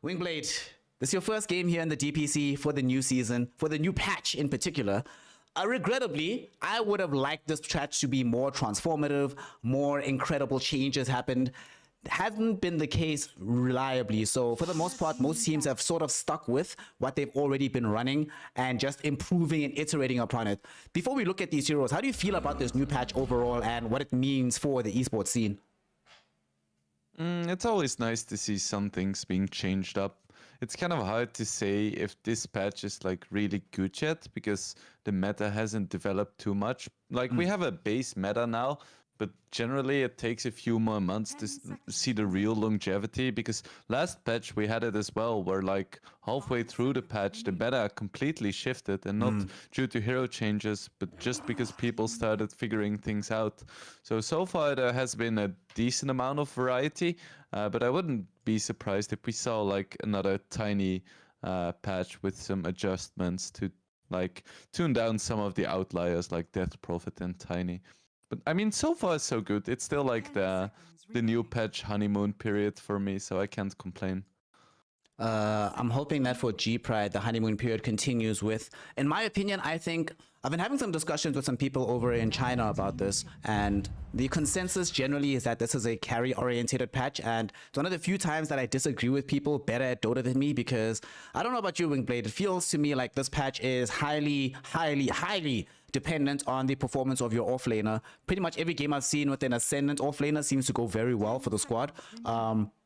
Wingblade, this is your first game here in the DPC for the new season, for the new patch in particular. Regrettably, I would have liked this patch to be more transformative, more incredible changes happened. Hasn't been the case reliably. So for the most part, most teams have sort of stuck with what they've already been running and just improving and iterating upon it. Before we look at these heroes, how do you feel about this new patch overall and what it means for the esports scene? It's always nice to see some things being changed up. It's kind of hard to say if this patch is like really good yet because the meta hasn't developed too much. Like we have a base meta now, but generally it takes a few more months to see the real longevity, because last patch we had it as well, where like halfway through the patch the meta completely shifted, and not due to hero changes, but just because people started figuring things out. So far there has been a decent amount of variety, but I wouldn't be surprised if we saw like another tiny patch with some adjustments to like tune down some of the outliers like Death Prophet and Tiny. But I mean, so far so good. It's still like the new patch honeymoon period for me, so I can't complain. I'm hoping that for G Pride, the honeymoon period continues with, in my opinion, I think I've been having some discussions with some people over in China about this, and the consensus generally is that this is a carry-oriented patch, and it's one of the few times that I disagree with people better at Dota than me, because I don't know about you, Wingblade, it feels to me like this patch is highly dependent on the performance of your offlaner. Pretty much every game I've seen with an Ascendant offlaner seems to go very well for the squad.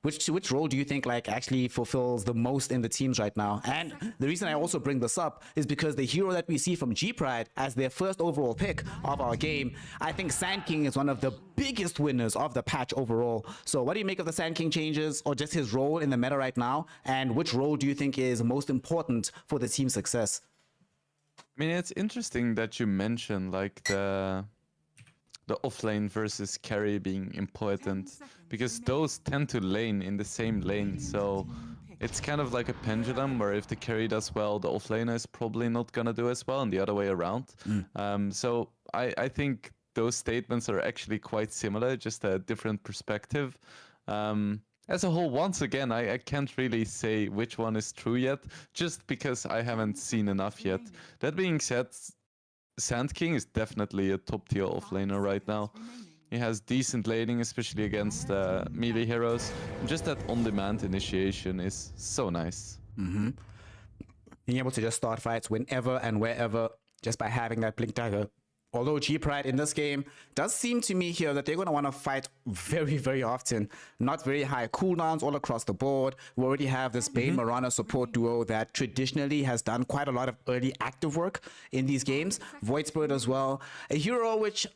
Which role do you think like actually fulfills the most in the teams right now? And the reason I also bring this up is because the hero that we see from G Pride as their first overall pick of our game, I think Sand King is one of the biggest winners of the patch overall. So what do you make of the Sand King changes, or just his role in the meta right now? And which role do you think is most important for the team's success? I mean, it's interesting that you mentioned like the offlane versus carry being important, because those tend to lane in the same lane. So it's kind of like a pendulum where if the carry does well, the offlaner is probably not gonna do as well, and the other way around. So I think those statements are actually quite similar, just a different perspective. As a whole, once again, I can't really say which one is true yet, just because I haven't seen enough yet. That being said, Sand King is definitely a top tier offlaner right now. He has decent laning, especially against melee heroes. Just that on-demand initiation is so nice. Being able to just start fights whenever and wherever, just by having that Blink Dagger. Although G Pride in this game does seem to me here that they're going to want to fight very often. Not very high cooldowns all across the board. We already have this Bane Mirana support duo that traditionally has done quite a lot of early active work in these games. Void Spirit as well. A hero which,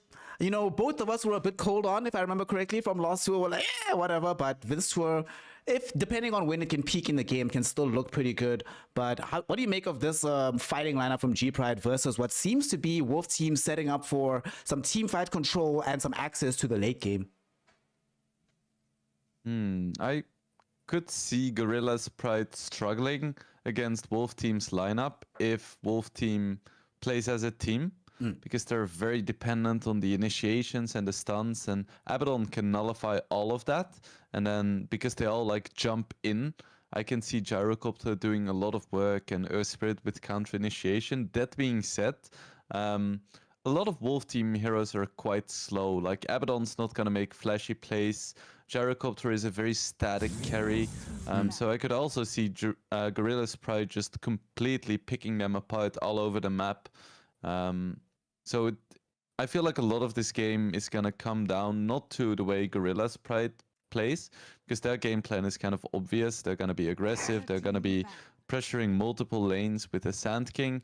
you know, both of us were a bit cold on, if I remember correctly, from last tour. We're like, yeah, whatever. But this tour, if depending on when it can peak in the game, can still look pretty good. But what do you make of this fighting lineup from G Pride versus what seems to be Wolf Team setting up for some team fight control and some access to the late game? I could see Gorilla's Pride struggling against Wolf Team's lineup if Wolf Team plays as a team, because they're very dependent on the initiations and the stuns, and Abaddon can nullify all of that. And then because they all like jump in, I can see Gyrocopter doing a lot of work and Earth Spirit with counter initiation. That being said, a lot of Wolf Team heroes are quite slow. Like Abaddon's not gonna make flashy plays. Gyrocopter is a very static carry. So I could also see Gorilla's Pride just completely picking them apart all over the map. I feel like a lot of this game is gonna come down not to the way Gorilla's Pride plays, because their game plan is kind of obvious. They're gonna be aggressive. They're gonna be pressuring multiple lanes with a Sand King.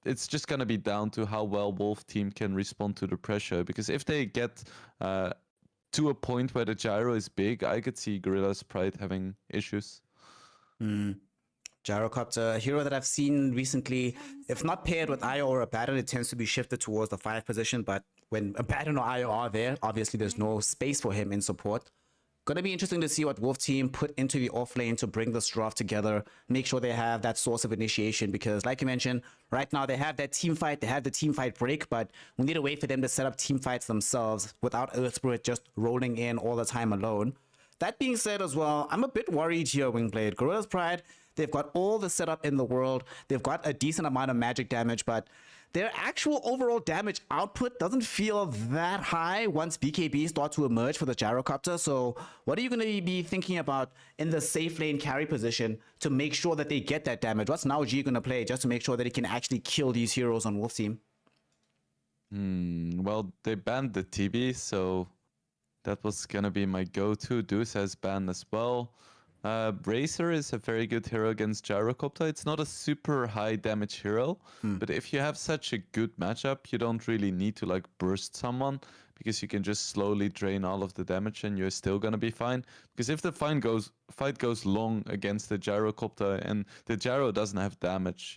It's just gonna be down to how well Wolf Team can respond to the pressure, because if they get to a point where the gyro is big, I could see Gorilla's Pride having issues. Gyrocopter, a hero that I've seen recently, if not paired with Io or Abaddon, it tends to be shifted towards the 5 position. But when Abaddon or Io are there, obviously there's no space for him in support. Gonna be interesting to see what Wolf Team put into the off lane to bring this draft together, make sure they have that source of initiation, because like you mentioned, right now they have that team fight, they have the team fight break, but we need a way for them to set up team fights themselves without Earth Spirit just rolling in all the time alone. That being said as well, I'm a bit worried here, Wingblade. Gorilla's Pride, they've got all the setup in the world. They've got a decent amount of magic damage, but their actual overall damage output doesn't feel that high once BKB start to emerge for the gyrocopter. So what are you going to be thinking about in the safe lane carry position to make sure that they get that damage? What's Now G going to play just to make sure that he can actually kill these heroes on Wolf Team? Well, they banned the TB, so that was gonna be my go-to. Deuce has banned as well. Bracer is a very good hero against Gyrocopter. It's not a super high damage hero, but if you have such a good matchup, you don't really need to like burst someone because you can just slowly drain all of the damage and you're still gonna be fine. Because if the fight goes long against the Gyrocopter and the Gyro doesn't have damage,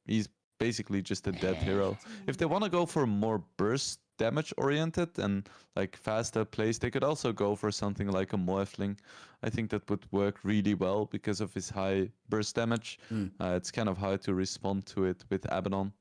he's basically just a dead hero. If they want to go for more burst damage oriented and like faster plays, they could also go for something like a Morphling. I think that would work really well because of his high burst damage. It's kind of hard to respond to it with Abaddon.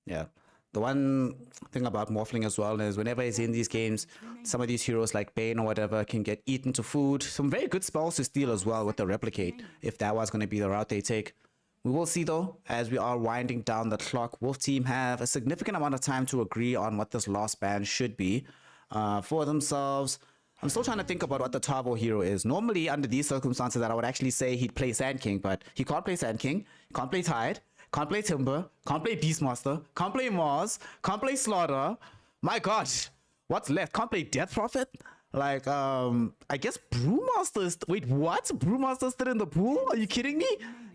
Yeah. The one thing about Morphling as well is whenever he's in these games, some of these heroes like Bane or whatever can get eaten to food. Some very good spells to steal as well with the Replicate, if that was going to be the route they take. We will see though, as we are winding down the clock. Wolf Team have a significant amount of time to agree on what this last ban should be for themselves. I'm still trying to think about what the Tavo hero is. Normally, under these circumstances, I would actually say he'd play Sand King, but he can't play Sand King, can't play Tide, can't play Timber, can't play Beastmaster, can't play Mars, can't play Slaughter. My gosh, what's left? Can't play Death Prophet? Like, I guess Brewmaster is... Wait, what? Brewmaster still in the pool? Are you kidding me?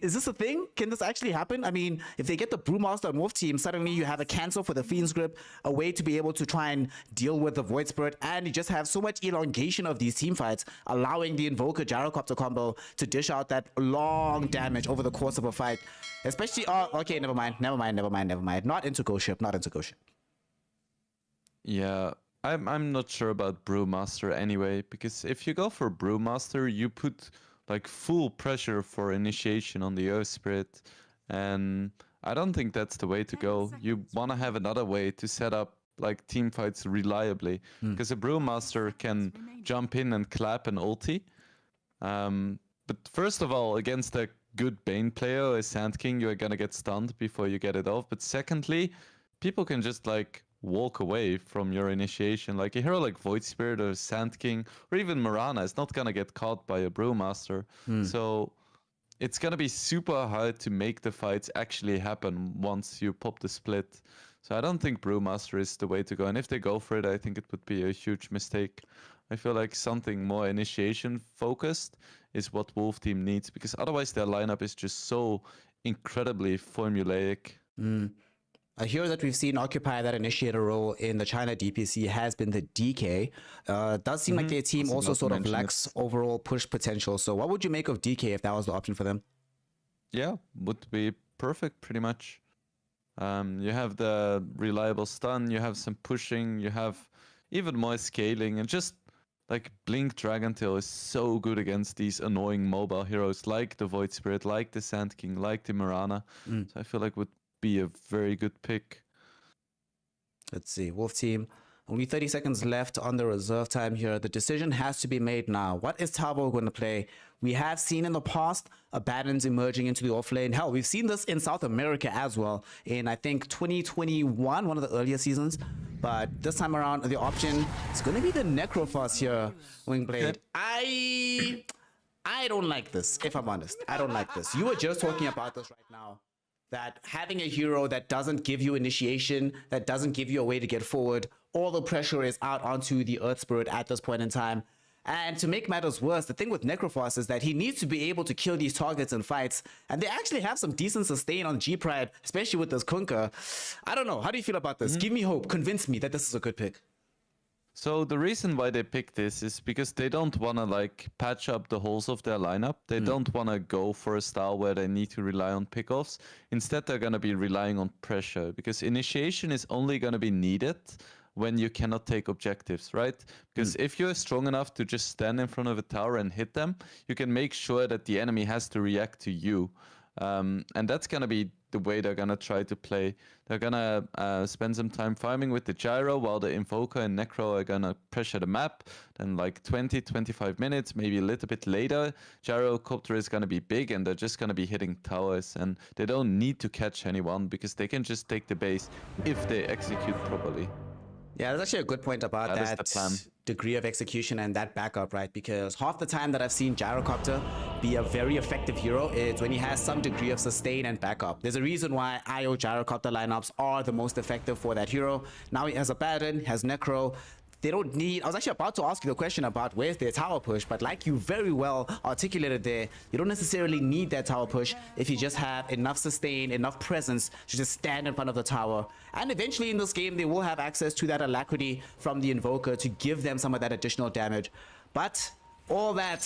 Is this a thing? Can this actually happen? I mean, if they get the Brewmaster and Wolf Team, suddenly you have a cancel for the Fiend's Grip, a way to be able to try and deal with the Void Spirit, and you just have so much elongation of these team fights, allowing the Invoker Gyrocopter combo to dish out that long damage over the course of a fight. Especially... Oh, okay, never mind. Not into Go Ship. Yeah. I'm not sure about Brewmaster anyway, because if you go for Brewmaster, you put like full pressure for initiation on the Earth Spirit, and I don't think that's the way to go. You want to have another way to set up like team fights reliably, because a Brewmaster can jump in and clap an ulti. But first of all, against a good Bane player, a Sand King, you're gonna get stunned before you get it off. But secondly, people can just like walk away from your initiation. Like a hero like Void Spirit or Sand King or even Mirana is not gonna get caught by a Brewmaster. So it's gonna be super hard to make the fights actually happen once you pop the split. So I don't think Brewmaster is the way to go. And if they go for it, I think it would be a huge mistake. I feel like something more initiation focused is what Wolf Team needs, because otherwise their lineup is just so incredibly formulaic. A hero that we've seen occupy that initiator role in the China DPC has been the DK. Does seem like their team also sort of lacks overall push potential. So what would you make of DK if that was the option for them? Yeah, would be perfect pretty much. You have the reliable stun, you have some pushing, you have even more scaling, and just like Blink Dragontail is so good against these annoying mobile heroes like the Void Spirit, like the Sand King, like the Mirana. So I feel like would be a very good pick. Let's see. Wolf Team, only 30 seconds left on the reserve time here. The decision has to be made now. What is Tabo going to play? We have seen in the past Abaddons emerging into the off lane. Hell, we've seen this in South America as well in, I think, 2021, one of the earlier seasons. But this time around, the option is going to be the Necrophos here, Wingblade. I don't like this, if I'm honest. I don't like this. You were just talking about this right now, that having a hero that doesn't give you initiation, that doesn't give you a way to get forward, all the pressure is out onto the Earth Spirit at this point in time. And to make matters worse, the thing with Necrophos is that he needs to be able to kill these targets in fights. And they actually have some decent sustain on G-Pride, especially with this Kunkka. I don't know. How do you feel about this? Give me hope. Convince me that this is a good pick. So the reason why they picked this is because they don't want to like patch up the holes of their lineup. They don't want to go for a style where they need to rely on pickoffs. Instead, they're going to be relying on pressure, because initiation is only going to be needed when you cannot take objectives, right? Because if you're strong enough to just stand in front of a tower and hit them, you can make sure that the enemy has to react to you. And that's going to be the way they're going to try to play. They're going to spend some time farming with the gyro while the Invoker and Necro are going to pressure the map. Then like 20, 25 minutes, maybe a little bit later, Gyrocopter is going to be big and they're just going to be hitting towers. And they don't need to catch anyone because they can just take the base if they execute properly. Yeah, that's actually a good point about That is the plan. degree of execution and that backup, right? Because half the time that I've seen Gyrocopter be a very effective hero is when he has some degree of sustain and backup. There's a reason why IO Gyrocopter lineups are the most effective for that hero. Now he has a Baron, has Necro. They don't need... I was actually about to ask you the question about where's their tower push, but like you very well articulated there, you don't necessarily need that tower push if you just have enough sustain, enough presence to just stand in front of the tower. And eventually in this game, they will have access to that alacrity from the Invoker to give them some of that additional damage. But all that,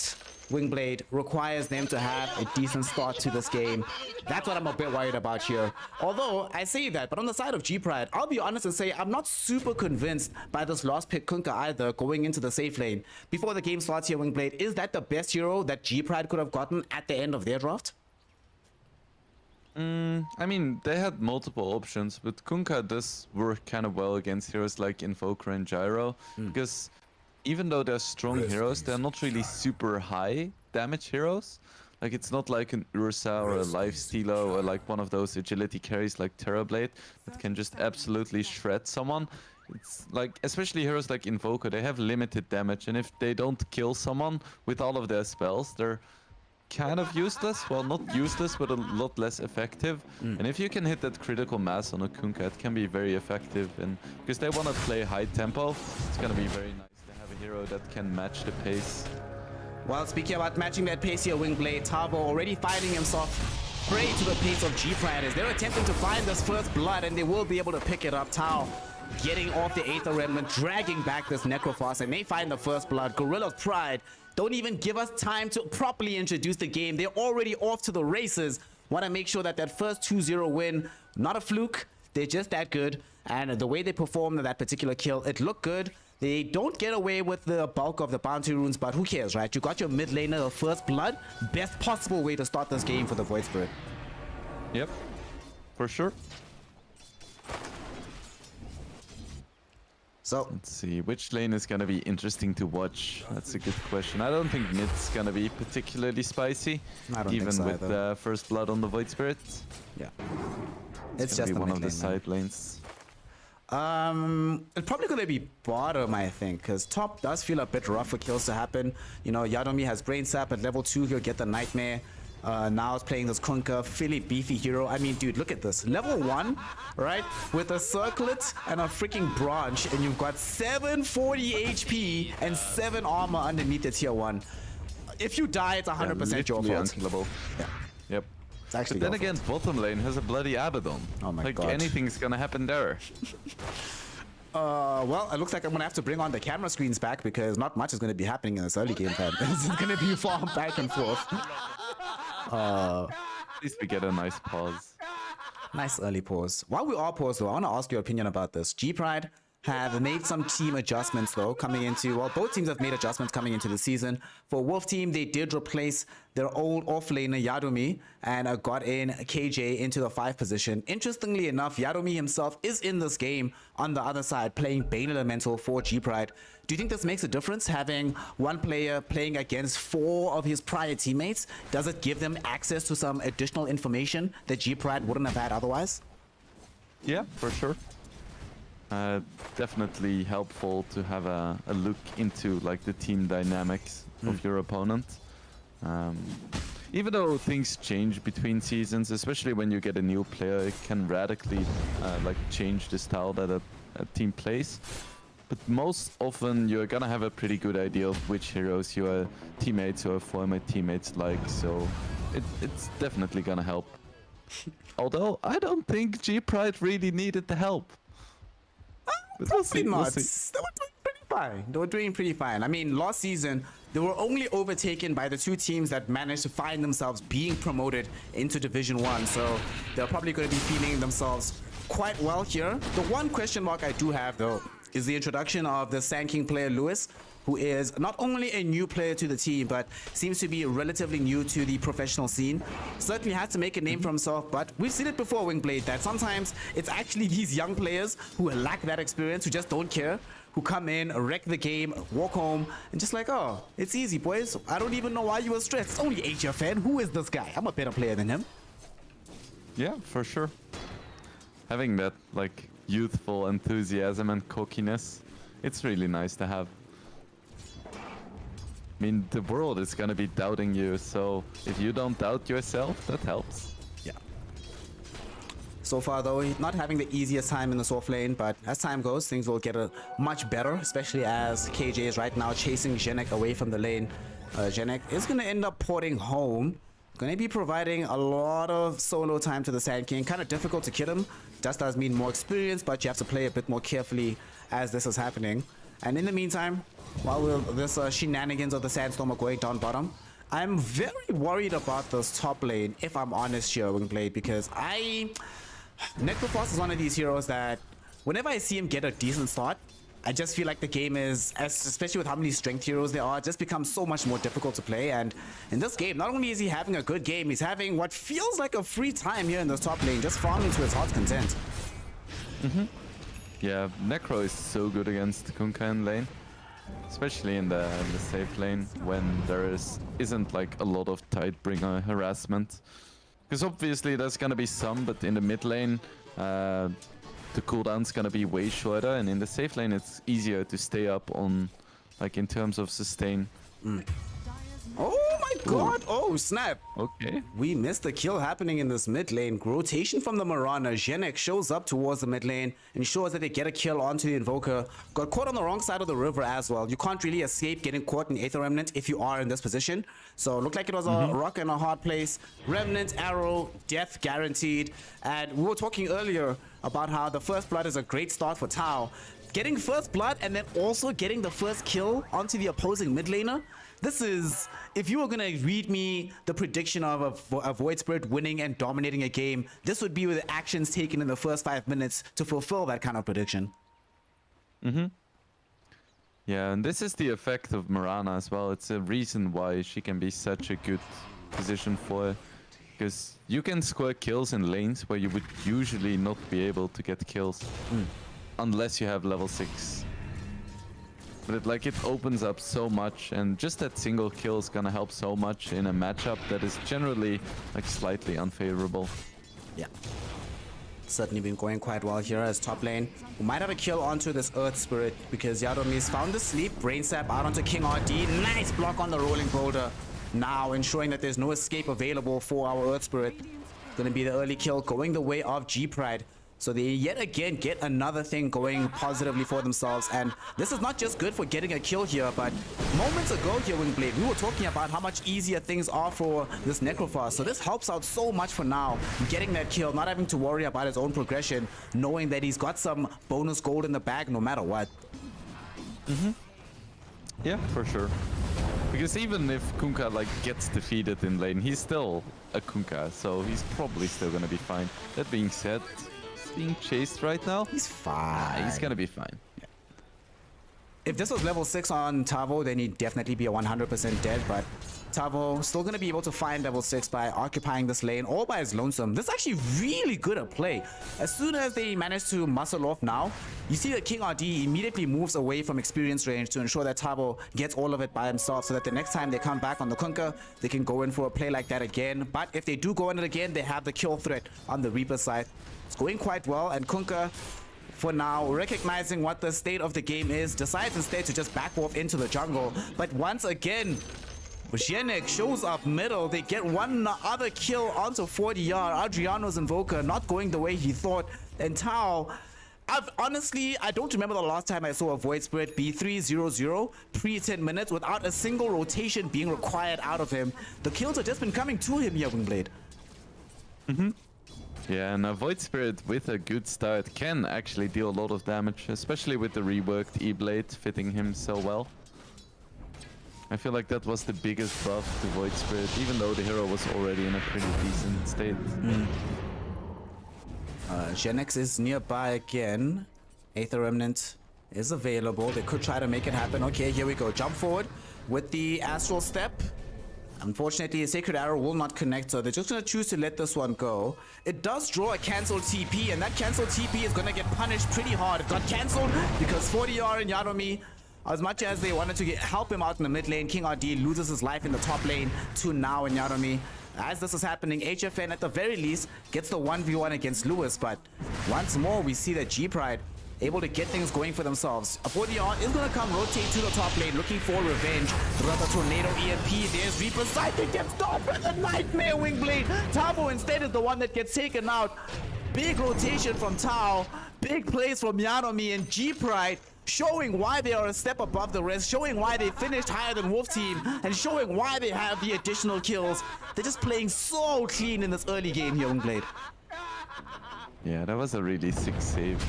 Wingblade, requires them to have a decent start to this game. That's what I'm a bit worried about here. Although, I say that, but on the side of G-Pride, I'll be honest and say I'm not super convinced by this last pick Kunkka either, going into the safe lane. Before the game starts here, Wingblade, is that the best hero that G-Pride could have gotten at the end of their draft? I mean, they had multiple options, but Kunkka does work kind of well against heroes like Invoker and Gyro, because even though they're strong heroes, they're not really super high damage heroes. Like, it's not like an Ursa or a Lifestealer or like one of those agility carries like Terrorblade that can just absolutely shred someone. It's like, especially heroes like Invoker, they have limited damage, and if they don't kill someone with all of their spells, they're kind of useless. Well, not useless, but a lot less effective. And if you can hit that critical mass on a Kunkka, it can be very effective. And because they want to play high tempo, it's going to be very nice to have a hero that can match the pace. Well, speaking about matching that pace here, Wingblade, Tavo already finding himself prey to the pace of G-Pride as they're attempting to find this first blood, and they will be able to pick it up. Tao getting off the Aether Remnant, dragging back this Necrophos, and they find the first blood. Gorilla's Pride don't even give us time to properly introduce the game. They're already off to the races. Want to make sure that that first 2-0 win, not a fluke, they're just that good. And the way they performed that particular kill, it looked good. They don't get away with the bulk of the bounty runes, but who cares, right? You got your mid laner, the first blood. Best possible way to start this game for the Void Spirit. Yep, for sure. So Let's see, which lane is going to be interesting to watch? That's a good question. I don't think mid's going to be particularly spicy, I don't even think so with either. first blood on the Void Spirit. yeah, It's it's gonna just be the one mid of the lane, man. side lanes. It's probably gonna be bottom, I think, because top does feel a bit rough for kills to happen. You know, Yadomi has Brain Sap at level 2, he'll get the Nightmare. Now it's playing this Kunkka, fairly beefy hero. I mean, dude, look at this. Level 1, right? With a Circlet and a freaking Branch, and you've got 740 HP and 7 armor underneath the tier 1. If you die, it's 100% your literally fault. unkillable. Yeah, Yep. it's actually But then your again, bottom lane has a bloody Abaddon. Oh my like, God. anything's gonna happen there. well, it looks like I'm gonna have to bring on the camera screens back because not much is gonna be happening in this early game time. It's gonna be farm back and forth. At least we get a nice pause. Nice early pause. While we are paused though, I want to ask your opinion about this. G-Pride have made some team adjustments though coming into, well, both teams have made adjustments coming into the season. For Wolf team, they did replace their old offlaner Yadomi and got in KJ into the 5 position. Interestingly enough, Yadomi himself is in this game on the other side playing Bane Elemental for G-Pride. Do you think this makes a difference, having one player playing against 4 of his prior teammates? Does it give them access to some additional information that G-Pride wouldn't have had otherwise? Yeah, for sure. Definitely helpful to have a look into like the team dynamics of your opponent. Even though things change between seasons, especially when you get a new player, it can radically like change the style that a team plays. But most often you're gonna have a pretty good idea of which heroes your teammates or former teammates like, so it's definitely gonna help. Although I don't think G-Pride really needed the help. Probably not. They were doing pretty fine. They were doing pretty fine. I mean, last season, they were only overtaken by the 2 teams that managed to find themselves being promoted into Division 1. So they're probably going to be feeling themselves quite well here. The one question mark I do have, though, is the introduction of the Sand King player, Lewis. who is not only a new player to the team, but seems to be relatively new to the professional scene. Certainly has to make a name for himself, but we've seen it before, Wingblade, that sometimes it's actually these young players who lack that experience, who just don't care, who come in, wreck the game, walk home, and just like, oh, it's easy, boys. I don't even know why you were stressed. It's only HFN. Who is this guy? I'm a better player than him. Yeah, for sure. Having that, like, youthful enthusiasm and cockiness, it's really nice to have. I mean, the world is gonna be doubting you, so if you don't doubt yourself, that helps. Yeah. So far, though, not having the easiest time in the soft lane, but as time goes, things will get much better, especially as KJ is right now chasing Genek away from the lane. Genek is going to end up porting home. Going to be providing a lot of solo time to the Sand King. Kind of difficult to kill him. Just does mean more experience, but you have to play a bit more carefully as this is happening. And in the meantime, while this shenanigans of the Sandstorm are going down bottom, I'm very worried about this top lane, if I'm honest here, Wingblade, because Necrophos is one of these heroes that whenever I see him get a decent start, I just feel like the game is, especially with how many strength heroes there are, just becomes so much more difficult to play. And in this game, not only is he having a good game, he's having what feels like a free time here in this top lane, just farming to his heart's content. Yeah, Necro is so good against Kunkka in lane, especially in the safe lane when there isn't like a lot of Tidebringer harassment. Because obviously there's gonna be some, but in the mid lane, the cooldown's gonna be way shorter, and in the safe lane it's easier to stay up on, like, in terms of sustain. Oh my god! Oh snap! Okay. We missed the kill happening in this mid lane. Rotation from the Mirana. Genek shows up towards the mid lane, ensures that they get a kill onto the Invoker. Got caught on the wrong side of the river as well. You can't really escape getting caught in Aether Remnant if you are in this position. So it looked like it was a rock and a hard place. Remnant, arrow, death guaranteed. And we were talking earlier about how the first blood is a great start for Tao. Getting first blood and then also getting the first kill onto the opposing mid laner. This is, if you were going to read me the prediction of a Void Spirit winning and dominating a game, this would be with the actions taken in the first 5 minutes to fulfill that kind of prediction. Yeah, and this is the effect of Mirana as well. It's a reason why she can be such a good position for it. Because you can score kills in lanes where you would usually not be able to get kills. Unless you have level 6. But it opens up so much, and just that single kill is gonna help so much in a matchup that is generally like slightly unfavorable. Yeah. Certainly been going quite well here as top lane. We might have a kill onto this Earth Spirit because Yadomi's found the sleep. Brain Sap out onto King RD. Nice block on the Rolling Boulder. Now ensuring that there's no escape available for our Earth Spirit. Gonna be the early kill going the way of G-Pride. So they yet again get another thing going positively for themselves. And this is not just good for getting a kill here, but moments ago here, Wingblade, we were talking about how much easier things are for this Necrophos. So this helps out so much for now, getting that kill, not having to worry about his own progression, knowing that he's got some bonus gold in the bag no matter what. Yeah, for sure. Because even if Kunkka gets defeated in lane, he's still a Kunkka, so he's probably still gonna be fine. That being said, being chased right now. He's fine. He's gonna be fine. Yeah. If this was level 6 on Tavo, then he'd definitely be a 100% dead, but Tavo still going to be able to find level 6 by occupying this lane all by his lonesome. This is actually really good at play. As soon as they manage to muscle off now, you see that King RD immediately moves away from experience range to ensure that Tavo gets all of it by himself, so that the next time they come back on the Kunkka, they can go in for a play like that again. But if they do go in it again, they have the kill threat on the Reaper side. It's going quite well, and Kunkka, for now, recognizing what the state of the game is, decides instead to just back off into the jungle. But once again, Genek shows up middle. They get one other kill onto 40R. Adriano's Invoker not going the way he thought. And Tao, honestly, I don't remember the last time I saw a Void Spirit be 3-0-0 pre-10 minutes without a single rotation being required out of him. The kills have just been coming to him here, Wingblade. Yeah, and a Void Spirit with a good start can actually deal a lot of damage, especially with the reworked E-Blade fitting him so well. I feel like that was the biggest buff to Void Spirit, even though the hero was already in a pretty decent state. Genex is nearby again. Aether Remnant is available. They could try to make it happen. Okay, here we go. Jump forward with the astral step. Unfortunately, a Sacred Arrow will not connect, so they're just going to choose to let this one go. It does draw a cancelled TP, and that cancelled TP is going to get punished pretty hard. It got cancelled because 40R and Yadomi, as much as they wanted to help him out in the mid lane, King RD loses his life in the top lane to Now and Yadomi. As this is happening, HFN at the very least gets the 1v1 against Lewis, but once more we see that G-Pride able to get things going for themselves. A 40R is going to come rotate to the top lane, looking for revenge. Another Tornado EMP. There's Reaper. Cypher gets stopped with a Nightmare Wingblade. Tavo instead is the one that gets taken out. Big rotation from Tao. Big plays from Yadomi and G-Pride, showing why they are a step above the rest, showing why they finished higher than Wolf Team, and showing why they have the additional kills. They're just playing so clean in this early game here, Wingblade. Yeah, that was a really sick save.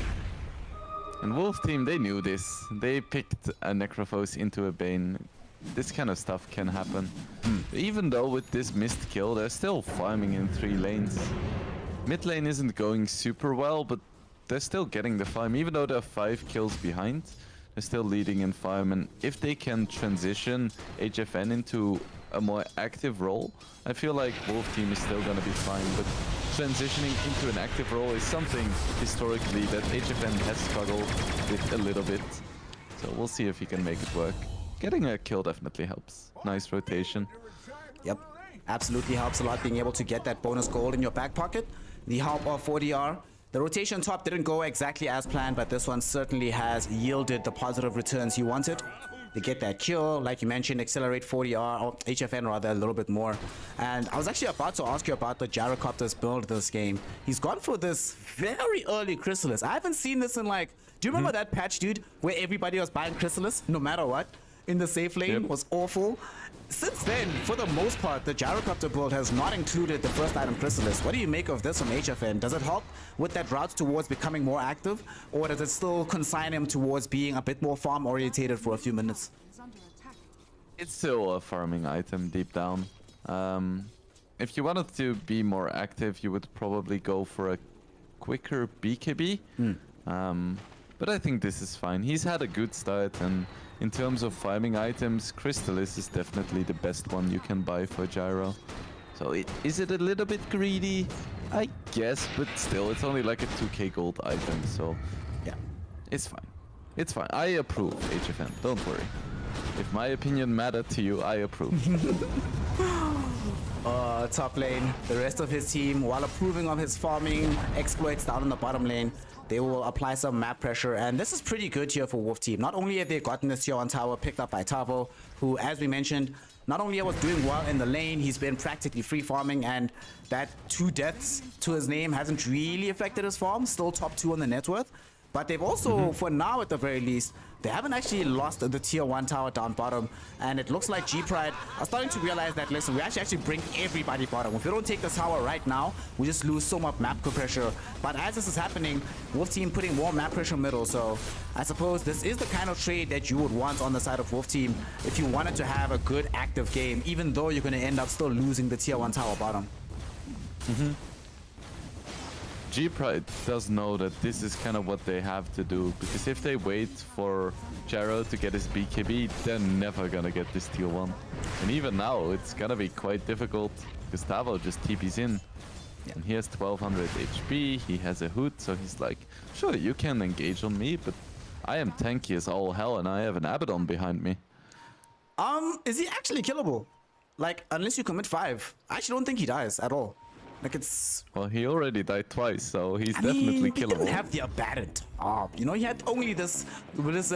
And Wolf Team, they knew this. They picked a Necrophos into a Bane. This kind of stuff can happen. Even though with this missed kill, they're still farming in 3 lanes. Mid lane isn't going super well, but they're still getting the farm. Even though they're 5 kills behind, they're still leading in farm. And if they can transition HFN into a more active role, I feel like Wolf Team is still going to be fine. But transitioning into an active role is something historically that HFN has struggled with a little bit. So we'll see if he can make it work. Getting a kill definitely helps. Nice rotation. Yep, absolutely helps a lot being able to get that bonus gold in your back pocket. The help of 40R. The rotation top didn't go exactly as planned, but this one certainly has yielded the positive returns you wanted. They get that kill, like you mentioned, accelerate 40R, or HFN rather, a little bit more. And I was actually about to ask you about the Gyrocopter's build this game. He's gone for this very early Chrysalis. I haven't seen this in like, do you remember that patch, dude, where everybody was buying Chrysalis, no matter what? In the safe lane was awful. Since then, for the most part, the Gyrocopter build has not included the first item Chrysalis. What do you make of this from HFN? Does it help with that route towards becoming more active, or does it still consign him towards being a bit more farm orientated for a few minutes? It's still a farming item deep down. If you wanted to be more active, you would probably go for a quicker BKB. But I think this is fine. He's had a good start, and in terms of farming items, Crystallis is definitely the best one you can buy for Gyro. So is it a little bit greedy? I guess, but still, it's only like a 2k gold item, so yeah, it's fine. It's fine. I approve, HFN, don't worry. If my opinion mattered to you, I approve. Top lane, the rest of his team, while approving of his farming exploits down in the bottom lane, they will apply some map pressure, and this is pretty good here for Wolf Team. Not only have they gotten this tier 1 tower picked up by Tavo, who, as we mentioned, not only was doing well in the lane, he's been practically free farming, and that 2 deaths to his name hasn't really affected his farm, still top 2 on the net worth. But they've also, for now at the very least, they haven't actually lost the tier 1 tower down bottom. And it looks like G-Pride are starting to realize that, listen, we actually bring everybody bottom. If we don't take this tower right now, we just lose so much map pressure. But as this is happening, Wolf Team putting more map pressure middle. So I suppose this is the kind of trade that you would want on the side of Wolf Team if you wanted to have a good active game, even though you're going to end up still losing the tier 1 tower bottom. G-Pride does know that this is kind of what they have to do, because if they wait for Gyro to get his BKB, they're never gonna get this tier 1. And even now, it's gonna be quite difficult, because Tavo just TPs in. And he has 1200 HP, he has a hood, so he's like, sure, you can engage on me, but I am tanky as all hell, and I have an Abaddon behind me. Is he actually killable? Like, unless you commit 5. I actually don't think he dies at all. Like, it's... Well, he already died twice, so he's definitely killable. He didn't have the abandoned. You know, he had only this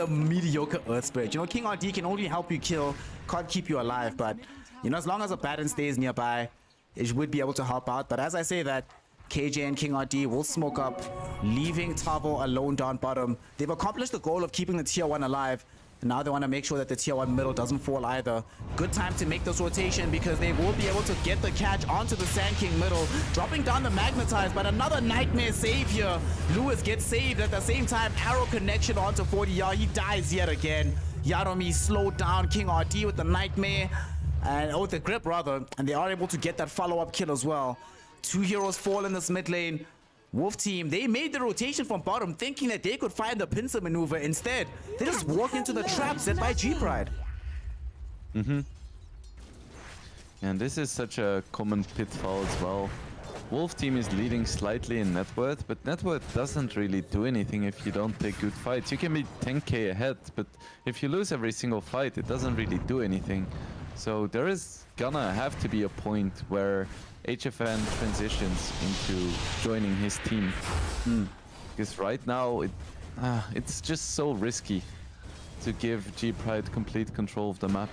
mediocre Earth Spirit. You know, King RD can only help you kill, can't keep you alive. But, you know, as long as Abaddon stays nearby, it would be able to help out. But as I say that, KJ and King RD will smoke up, leaving Tavo alone down bottom. They've accomplished the goal of keeping the tier 1 alive. And now they want to make sure that the tier 1 middle doesn't fall either. Good time to make this rotation because they will be able to get the catch onto the Sand King middle. Dropping down the Magnetize, but another Nightmare save here. Lewis gets saved at the same time. Arrow connection onto 40R. He dies yet again. Yadomi slowed down King RD with the Nightmare. And with the grip rather. And they are able to get that follow-up kill as well. 2 heroes fall in this mid lane. Wolf team, they made the rotation from bottom thinking that they could find the pincer maneuver. Instead, they just walk into the trap set by G-Pride. And this is such a common pitfall as well. Wolf team is leading slightly in net worth, but net worth doesn't really do anything if you don't take good fights. You can be 10k ahead, but if you lose every single fight, it doesn't really do anything. So there is gonna have to be a point where HFN transitions into joining his team. Because right now, it's just so risky to give G-Pride complete control of the map.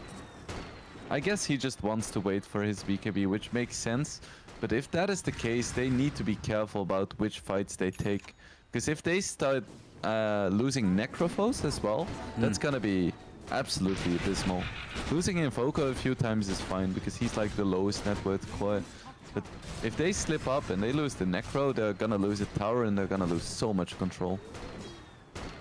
I guess he just wants to wait for his BKB, which makes sense. But if that is the case, they need to be careful about which fights they take. Because if they start losing Necrophos as well, that's gonna be absolutely abysmal. Losing Invoker a few times is fine, because he's like the lowest net worth core. But if they slip up and they lose the Necro, they're gonna lose a tower and they're gonna lose so much control.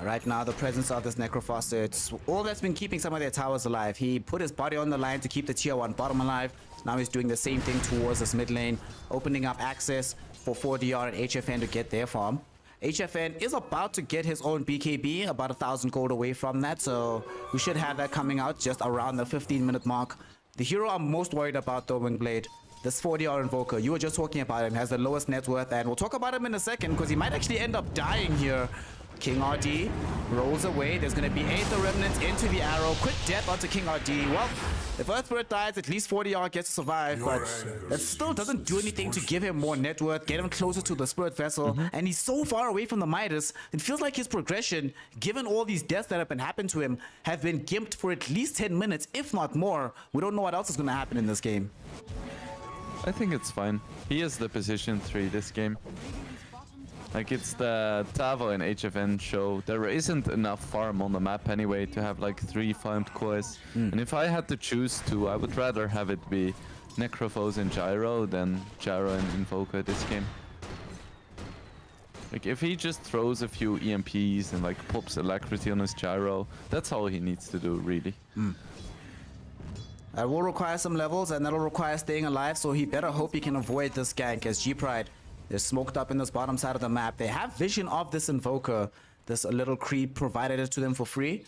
Right now, the presence of this Necrophos, it's all that's been keeping some of their towers alive. He put his body on the line to keep the tier 1 bottom alive. Now he's doing the same thing towards this mid lane, opening up access for 4DR and HFN to get their farm. HFN is about to get his own BKB, about 1,000 gold away from that, so we should have that coming out just around the 15-minute mark. The hero I'm most worried about, though, Wingblade, this 4DR Invoker, you were just talking about him, has the lowest net worth, and we'll talk about him in a second, because he might actually end up dying here. King RD rolls away. There's going to be Aether Remnants into the arrow. Quick death onto King RD. Well, if Earth Spirit dies, at least 40R gets to survive, but that still doesn't do anything to give him more net worth, get him closer to the Spirit Vessel, and he's so far away from the Midas. It feels like his progression, given all these deaths that have been happening to him, have been gimped for at least 10 minutes, if not more. We don't know what else is going to happen in this game. I think it's fine. He is the position 3 this game. Like, it's the Tavo and HFN show. There isn't enough farm on the map anyway to have like 3 farmed cores. And if I had to choose 2, I would rather have it be Necrophos and Gyro than Gyro and Invoker this game. Like, if he just throws a few EMPs and like pops Alacrity on his Gyro, that's all he needs to do, really. That will require some levels, and that'll require staying alive, so he better hope he can avoid this gank, as G-Pride is smoked up in this bottom side of the map. They have vision of this Invoker. This little creep provided it to them for free.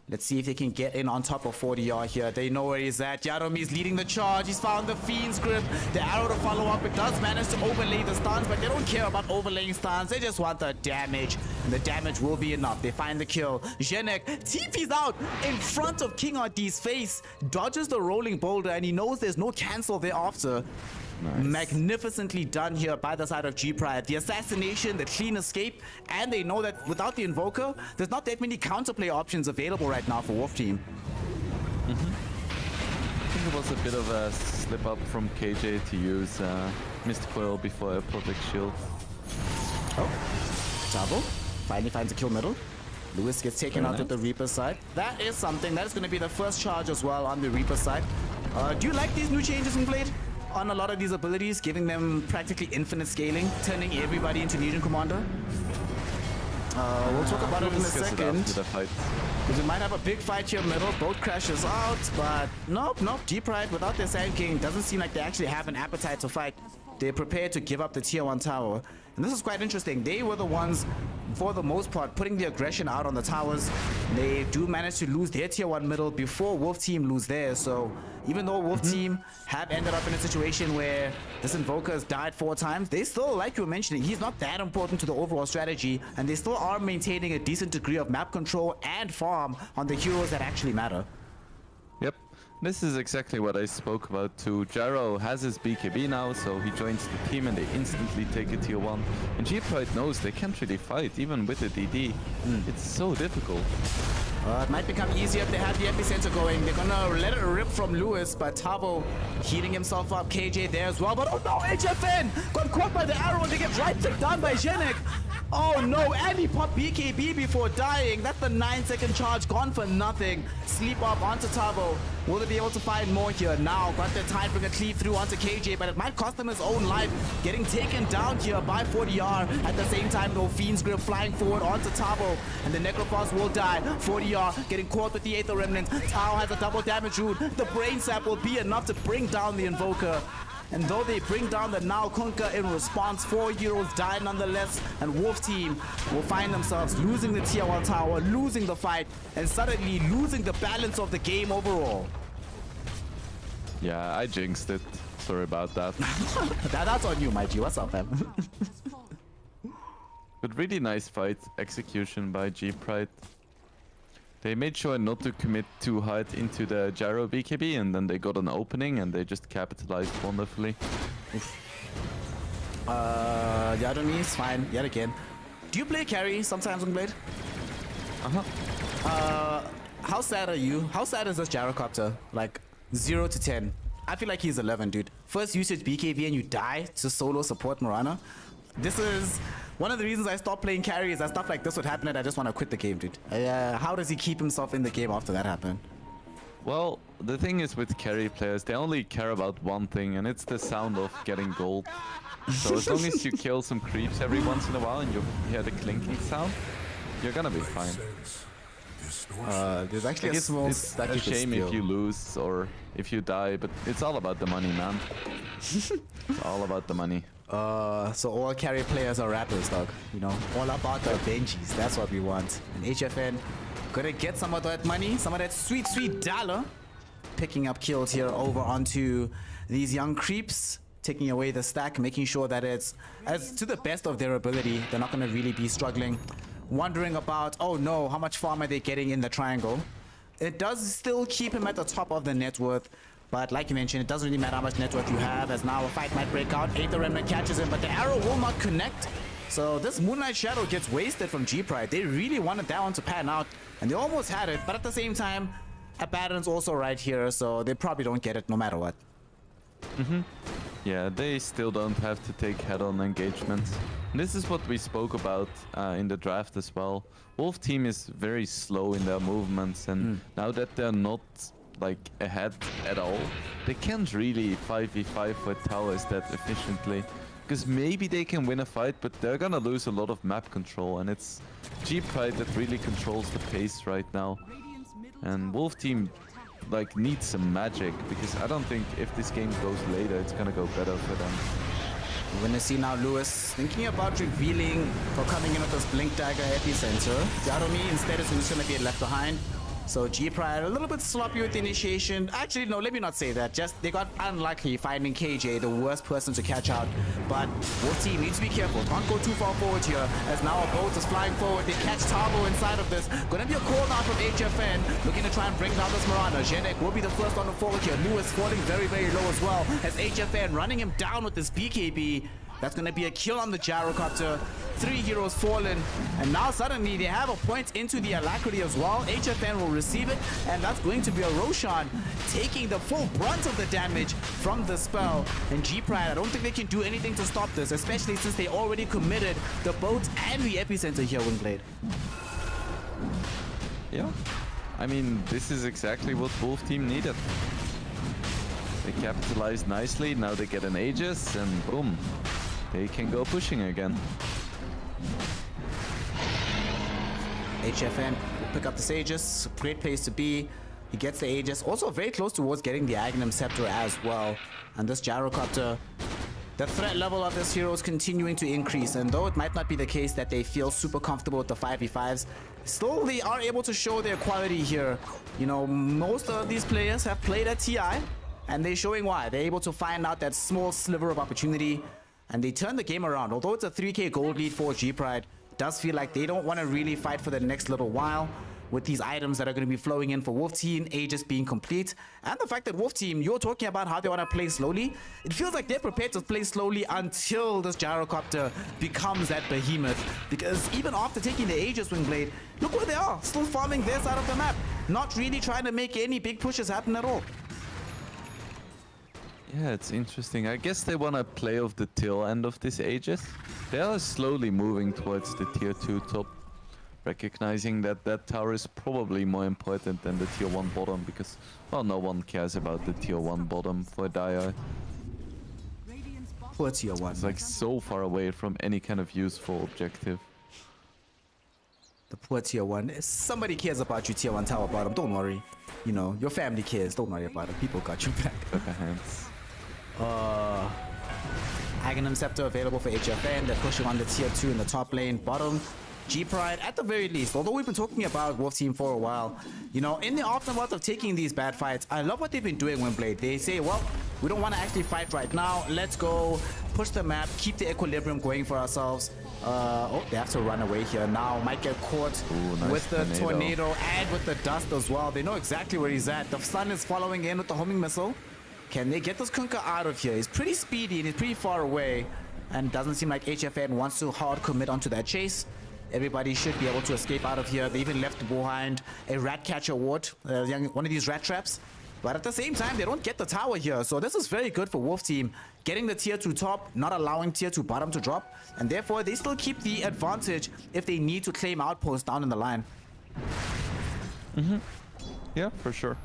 Let's see if they can get in on top of 40R here. They know where he's at. Yadomi's leading the charge. He's found the Fiend's grip. The arrow to follow up. It does manage to overlay the stuns, but they don't care about overlaying stuns. They just want the damage, and the damage will be enough. They find the kill. Zhenek TP's out in front of King RD's face, dodges the rolling boulder, and he knows there's no cancel thereafter. Nice. Magnificently done here by the side of G-Pride. The assassination, the clean escape, and they know that without the Invoker, there's not that many counterplay options available right now for Wolf Team. I think it was a bit of a slip up from KJ to use Mist Coil before a Protect Shield. Oh, Tavo finally finds a kill middle. Lewis gets taken out with the Reaper side. That is something. That is going to be the first charge as well on the Reaper side. Do you like these new changes in Blade? On a lot of these abilities, giving them practically infinite scaling, turning everybody into Legion Commander. We'll talk about it in a second. Because we might have a big fight here middle. Both crashes out, but nope. G-Pride without their Sand King doesn't seem like they actually have an appetite to fight. They're prepared to give up the tier 1 tower. And this is quite interesting. They were the ones, for the most part, putting the aggression out on the towers. They do manage to lose their tier 1 middle before Wolf Team lose theirs. So even though Wolf Team have ended up in a situation where this Invoker has died 4 times, they still, like you were mentioning, he's not that important to the overall strategy, and they still are maintaining a decent degree of map control and farm on the heroes that actually matter. Yep. This is exactly what I spoke about too. Gyro has his BKB now, so he joins the team and they instantly take a tier 1. And G-Pride knows they can't really fight, even with the DD. It's so difficult. It might become easier if they have the epicenter going. They're gonna let it rip from Lewis, but Tavo healing himself up. KJ there as well, but oh no, HFN got caught by the arrow and they get right clicked down by Zhenek. Oh no, and he popped BKB before dying. That's the 9-second charge gone for nothing. Sleep up onto Tavo. Will they be able to find more here? Now got their time bring a cleave through onto KJ, but it might cost them his own life. Getting taken down here by 40R. At the same time though, Fiend's Grip flying forward onto Tavo, and the Necrophos will die. 40R getting caught with the Aether Remnant. Tao has a double damage route. The Brain Sap will be enough to bring down the Invoker. And though they bring down the Now Conquer in response, 4 heroes die nonetheless, and Wolf Team will find themselves losing the tier 1 tower, losing the fight, and suddenly losing the balance of the game overall. Yeah, I jinxed it. Sorry about that. That's on you, my G. What's up, fam? But really nice fight execution by G-Pride. They made sure not to commit too hard into the gyro BKB, and then they got an opening and they just capitalized wonderfully. Yadomi is fine, yet again. Do you play carry sometimes, Wingblade? How sad are you? How sad is this gyrocopter? Like 0 to 10. I feel like he's 11, dude. First usage BKB and you die to solo support Mirana. This is one of the reasons I stopped playing carry, is that stuff like this would happen and I just want to quit the game, dude. How does he keep himself in the game after that happened? Well, the thing is with carry players, they only care about one thing, and it's the sound of getting gold. So as long as you kill some creeps every once in a while and you hear the clinking sound, you're gonna be fine. There's actually a small stack it's a shame if you lose or if you die, but it's all about the money, man. It's all about the money. So all carry players are rappers, dog. You know, all about the Benjis. That's what we want. And HFN gonna get some of that money, some of that sweet, sweet dollar. Picking up kills here over onto these young creeps, taking away the stack, making sure that it's as to the best of their ability. They're not gonna really be struggling. Wondering about, oh no, how much farm are they getting in the triangle? It does still keep him at the top of the net worth. But like you mentioned, it doesn't really matter how much net worth you have, as now a fight might break out. Aether Remnant catches him, but the arrow will not connect. So this Moonlight Shadow gets wasted from G-Pride. They really wanted that one to pan out, and they almost had it. But at the same time, Abaddon's also right here, so they probably don't get it no matter what. Yeah, they still don't have to take head-on engagements. And this is what we spoke about in the draft as well. Wolf team is very slow in their movements, and now that they're not like ahead at all, they can't really 5v5 with towers that efficiently, because maybe they can win a fight, but they're gonna lose a lot of map control, and it's G-Pride that really controls the pace right now. And Wolf team like needs some magic, because I don't think if this game goes later, it's gonna go better for them. We're gonna see now Lewis thinking about revealing for coming in with this Blink Dagger Epicenter. Yadomi instead is just gonna be left behind. So G-Pride a little bit sloppy with the initiation. Actually, no, let me not say that. Just they got unlucky finding KJ, the worst person to catch out. But Wolf team needs to be careful. Can't go too far forward here, as now a boat is flying forward. They catch Tabo inside of this. Gonna be a call down from HFN, looking to try and bring down this Mirana. Zhenek will be the first on the forward here. Lewis falling very, very low as well, as HFN running him down with this BKB. That's going to be a kill on the gyrocopter. 3 heroes fallen. And now suddenly they have a point into the Alacrity as well. HFN will receive it. And that's going to be a Roshan taking the full brunt of the damage from the spell. And G-Pride, I don't think they can do anything to stop this, especially since they already committed the boat and the Epicenter here, Wingblade. Yeah. I mean, this is exactly what Wolf team needed. They capitalized nicely. Now they get an Aegis and boom. They can go pushing again. HFN will pick up the Aegis. Great place to be. He gets the Aegis. Also very close towards getting the Aghanim Scepter as well. And this gyrocopter, the threat level of this hero is continuing to increase. And though it might not be the case that they feel super comfortable with the 5v5s, still they are able to show their quality here. You know, most of these players have played at TI, and they're showing why. They're able to find out that small sliver of opportunity, and they turn the game around. Although it's a 3k gold lead for G-Pride, it does feel like they don't want to really fight for the next little while with these items that are going to be flowing in for Wolf Team, Aegis being complete. And the fact that Wolf Team, you're talking about how they want to play slowly, it feels like they're prepared to play slowly until this gyrocopter becomes that behemoth. Because even after taking the Aegis Wingblade, look where they are, still farming their side of the map, not really trying to make any big pushes happen at all. Yeah, it's interesting. I guess they want to play off the tail end of this Aegis. They are slowly moving towards the tier 2 top, recognizing that that tower is probably more important than the tier 1 bottom, because, well, no one cares about the tier 1 bottom for Dire. Poor tier 1. It's like so far away from any kind of useful objective. The poor tier 1. Somebody cares about you, tier 1 tower bottom. Don't worry. You know, your family cares. Don't worry about it. People got you back. Clap your hands. Aghanim Scepter available for HFN. They're pushing on the tier 2 in the top lane. Bottom, G-Pride at the very least. Although we've been talking about Wolf Team for a while, you know, in the aftermath of taking these bad fights, I love what they've been doing, Wingblade. They say, well, we don't want to actually fight right now. Let's go push the map, keep the equilibrium going for ourselves. Oh, they have to run away here now. Might get caught nice with the tornado and with the dust as well. They know exactly where he's at. The sun is following in with the homing missile. Can they get this Kunkka out of here? He's pretty speedy and he's pretty far away. And doesn't seem like HFN wants to hard commit onto that chase. Everybody should be able to escape out of here. They even left behind a rat catcher ward, one of these rat traps. But at the same time, they don't get the tower here. So this is very good for Wolf Team. Getting the tier 2 top, not allowing tier 2 bottom to drop. And therefore, they still keep the advantage if they need to claim outposts down in the line. Yeah, for sure.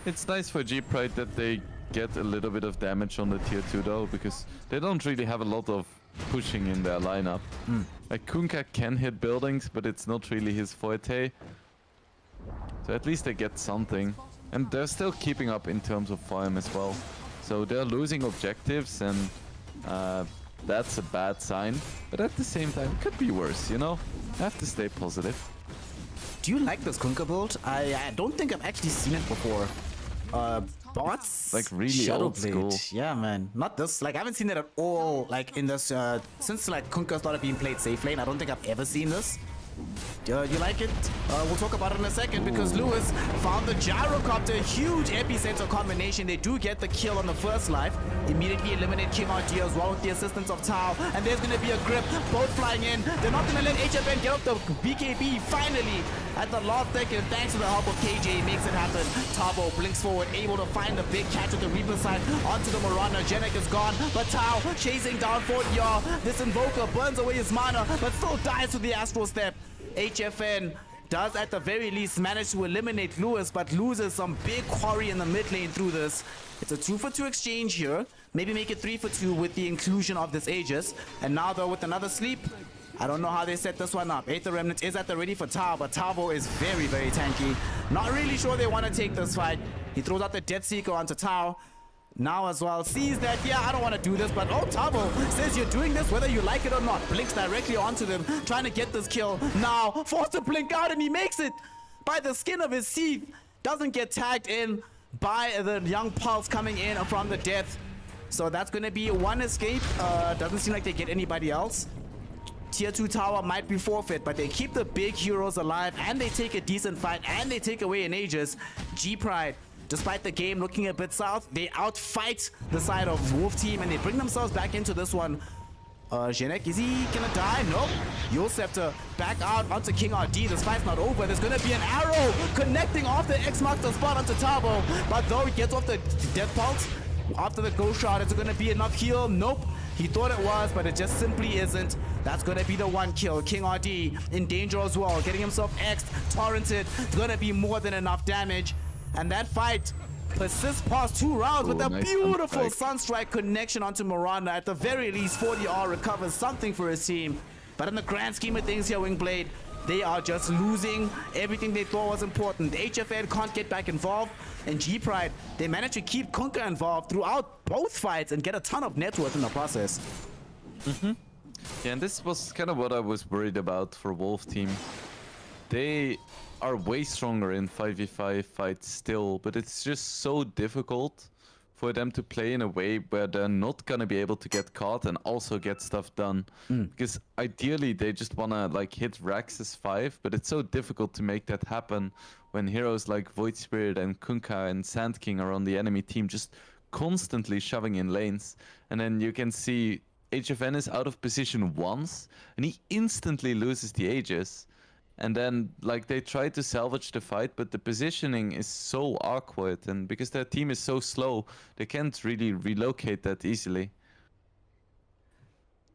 It's nice for G-Pride that they get a little bit of damage on the tier 2 though, because they don't really have a lot of pushing in their lineup. Like Kunkka can hit buildings, but it's not really his forte. So at least they get something. And they're still keeping up in terms of farm as well. So they're losing objectives, and that's a bad sign. But at the same time, it could be worse, you know? I have to stay positive. Do you like this Kunkka build? I don't think I've actually seen it before. Bots? Like really old school. Yeah, man. Not this. Like, I haven't seen it at all. Like, in this, since like Kunkka started being played safe lane, I don't think I've ever seen this. You like it? We'll talk about it in a second because Lewis found the gyrocopter, huge epicenter combination. They do get the kill on the first life. Immediately eliminate King RD as well with the assistance of Tao. And there's going to be a grip, both flying in. They're not going to let HFN get up the BKB finally at the last second. Thanks to the help of KJ, makes it happen. Tavo blinks forward, able to find the big catch at the Reaper side onto the Mirana. Genek is gone, but Tao chasing down 40R. This Invoker burns away his mana, but still dies to the Astral Step. HFN does at the very least manage to eliminate Lewis, but loses some big quarry in the mid lane through this. It's a 2-for-2 exchange here. Maybe make it 3-for-2 with the inclusion of this Aegis. And now though with another sleep, I don't know how they set this one up. Aether Remnant is at the ready for Tao, but Tavo is very, very tanky. Not really sure they want to take this fight. He throws out the Death Seeker onto Tao. Now as well, sees that, yeah, I don't want to do this, but oh, Tavo says you're doing this whether you like it or not. Blinks directly onto them, trying to get this kill. Now, forced to blink out, and he makes it by the skin of his teeth. Doesn't get tagged in by the young Pulse coming in from the death. So that's going to be one escape. Doesn't seem like they get anybody else. Tier 2 tower might be forfeit, but they keep the big heroes alive, and they take a decent fight, and they take away an Aegis. G-Pride, despite the game looking a bit south, they outfight the side of Wolf Team, and they bring themselves back into this one. Genek, is he gonna die? Nope. Yule Scepter back out onto King RD. This fight's not over. There's gonna be an arrow connecting off the X marks the spot onto Tavo. But though he gets off the Death Pulse, after the Ghost Shot, is it gonna be enough heal? Nope. He thought it was, but it just simply isn't. That's gonna be the one kill. King RD in danger as well, getting himself X'd, torrented. It's gonna be more than enough damage. And that fight persists past 2 rounds with a nice beautiful Sunstrike. Sunstrike connection onto Miranda. At the very least, 40R recovers something for his team. But in the grand scheme of things here, Wingblade, they are just losing everything they thought was important. HFN can't get back involved, and G-Pride, they managed to keep Kunkka involved throughout both fights and get a ton of net worth in the process. Yeah, and this was kind of what I was worried about for Wolf Team. They are way stronger in 5v5 fights still, but it's just so difficult for them to play in a way where they're not gonna be able to get caught and also get stuff done. Because ideally they just wanna like hit Rax's 5, but it's so difficult to make that happen when heroes like Void Spirit and Kunkka and Sand King are on the enemy team just constantly shoving in lanes. And then you can see HFN is out of position once and he instantly loses the Aegis. And then, like, they try to salvage the fight, but the positioning is so awkward. And because their team is so slow, they can't really relocate that easily.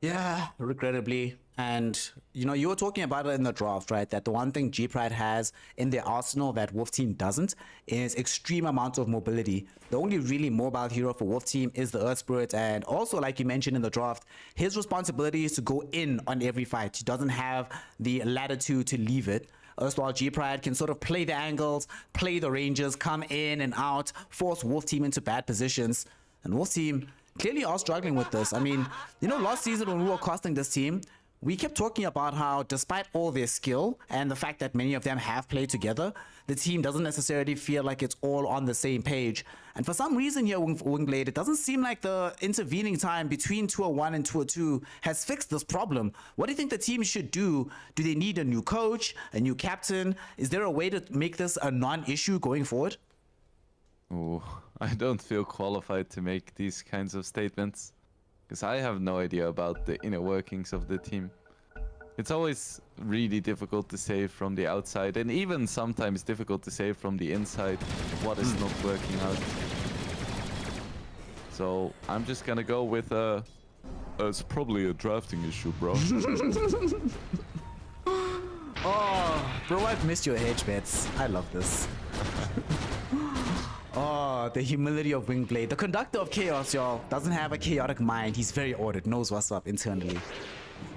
Yeah, regrettably. And, you know, you were talking about it in the draft, right? That the one thing G-Pride has in their arsenal that Wolf Team doesn't is extreme amount of mobility. The only really mobile hero for Wolf Team is the Earth Spirit. And also, like you mentioned in the draft, his responsibility is to go in on every fight. He doesn't have the latitude to leave it. While G-Pride can sort of play the angles, play the ranges, come in and out, force Wolf Team into bad positions. And Wolf Team, clearly are struggling with this. I mean, you know, last season when we were casting this team, we kept talking about how despite all their skill and the fact that many of them have played together, the team doesn't necessarily feel like it's all on the same page. And for some reason here, Wingblade, it doesn't seem like the intervening time between Tour 1 and Tour 2 has fixed this problem. What do you think the team should do? Do they need a new coach, a new captain? Is there a way to make this a non-issue going forward? Oh, I don't feel qualified to make these kinds of statements. Because I have no idea about the inner workings of the team. It's always really difficult to say from the outside, and even sometimes difficult to say from the inside what is not working out. So I'm just gonna go with it's probably a drafting issue, bro. Oh, bro, I've missed your hedge bets. I love this. Oh, the humility of Wingblade. The conductor of chaos, y'all, doesn't have a chaotic mind. He's very ordered, knows what's up internally.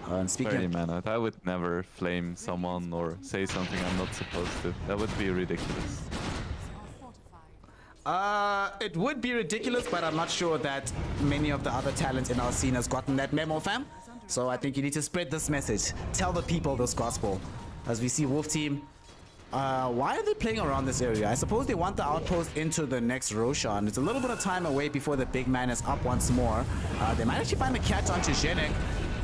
And speaking Very of... mannered. I would never flame someone or say something I'm not supposed to. That would be ridiculous. It would be ridiculous, but I'm not sure that many of the other talents in our scene has gotten that memo, fam. So I think you need to spread this message. Tell the people this gospel. As we see Wolf Team, why are they playing around this area? I suppose they want the outpost into the next Roshan. It's a little bit of time away before the big man is up once more. They might actually find a catch onto Zhenek.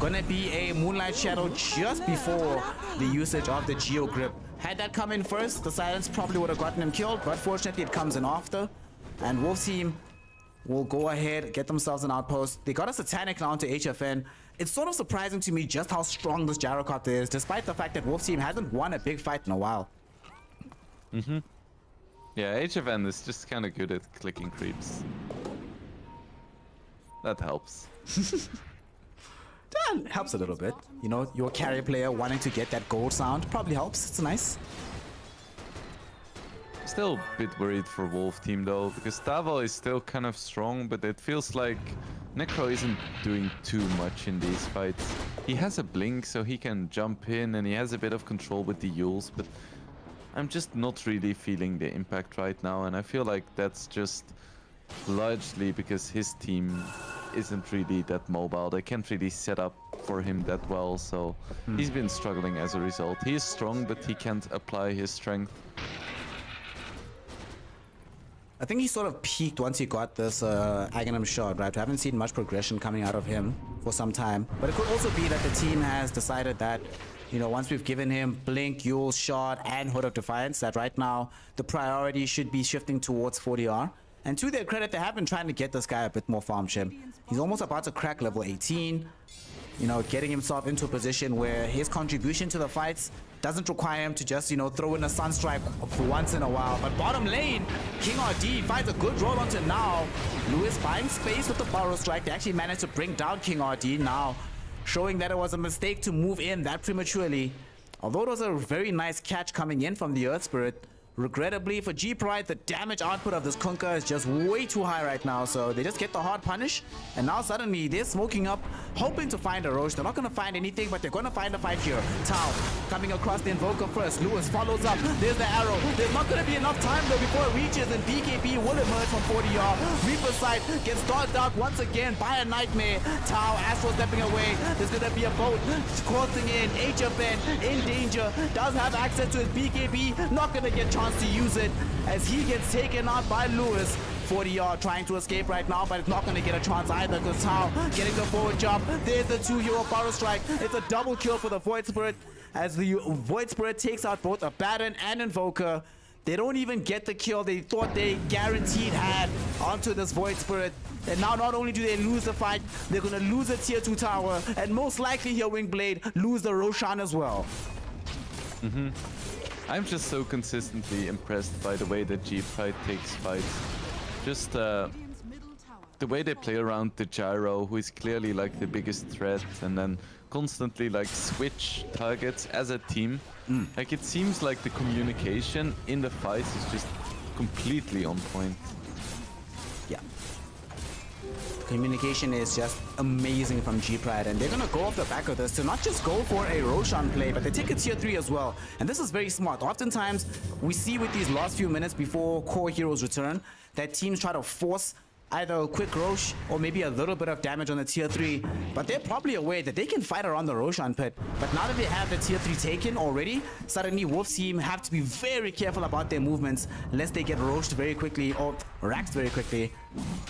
Gonna be a Moonlight Shadow just before the usage of the Geo Grip. Had that come in first, the silence probably would have gotten him killed, but fortunately it comes in after. And Wolf Team will go ahead, get themselves an outpost. They got a Satanic now to HFN. It's sort of surprising to me just how strong this gyrocopter is, despite the fact that Wolf Team hasn't won a big fight in a while. Yeah, HFN is just kind of good at clicking creeps. That helps. That helps a little bit. You know, your carry player wanting to get that gold sound probably helps. It's nice. Still a bit worried for Wolf Team though, because Tavo is still kind of strong, but it feels like Necro isn't doing too much in these fights. He has a blink, so he can jump in, and he has a bit of control with the Yules, but I'm just not really feeling the impact right now, and I feel like that's just largely because his team isn't really that mobile. They can't really set up for him that well, so he's been struggling as a result. He is strong, but he can't apply his strength. I think he sort of peaked once he got this Aghanim shot, right? We haven't seen much progression coming out of him for some time. But it could also be that the team has decided that, you know, once we've given him Blink, Yule's shot, and Hood of Defiance, that right now the priority should be shifting towards 40R. And to their credit, they have been trying to get this guy a bit more farm chip. He's almost about to crack level 18. You know, getting himself into a position where his contribution to the fights doesn't require him to just, you know, throw in a Sunstrike for once in a while. But bottom lane, King RD finds a good roll onto now. Lewis buying space with the Burrow Strike. They actually managed to bring down King RD now, showing that it was a mistake to move in that prematurely. Although it was a very nice catch coming in from the Earth Spirit, regrettably for G-Pride, the damage output of this Kunkka is just way too high right now, so they just get the hard punish, and now suddenly they're smoking up, hoping to find a Roche. They're not going to find anything, but they're going to find a fight here. Tau coming across the Invoker first. Lewis follows up. There's the arrow. There's not going to be enough time though before it reaches, and BKB will emerge from 40R. Reaper Sight gets started out once again by a Nightmare. Tau, Astro stepping away. There's going to be a boat crossing in. HFN in danger. Does have access to his BKB. Not going to get chance to use it as he gets taken out by Lewis. 40R trying to escape right now, but it's not going to get a chance either because Tau getting the forward jump. There's the 2-hero Burrow Strike. It's a double kill for the Void Spirit as the Void Spirit takes out both a Baron and Invoker. They don't even get the kill they thought they guaranteed had onto this Void Spirit. And now not only do they lose the fight, they're going to lose a tier 2 tower, and most likely here Wingblade lose the Roshan as well. I'm just so consistently impressed by the way that G-Pride takes fights. Just the way they play around the Gyro, who is clearly like the biggest threat, and then constantly like switch targets as a team. Like it seems like the communication in the fights is just completely on point. Yeah. Communication is just amazing from G-Pride, and they're gonna go off the back of this to not just go for a Roshan play, but they take a tier 3 as well. And this is very smart. Oftentimes, we see with these last few minutes before core heroes return, that teams try to force either a quick Rosh or maybe a little bit of damage on the tier 3. But they're probably aware that they can fight around the Roshan pit. But now that they have the tier 3 taken already, suddenly Wolf's team have to be very careful about their movements lest they get Roshed very quickly or racked very quickly.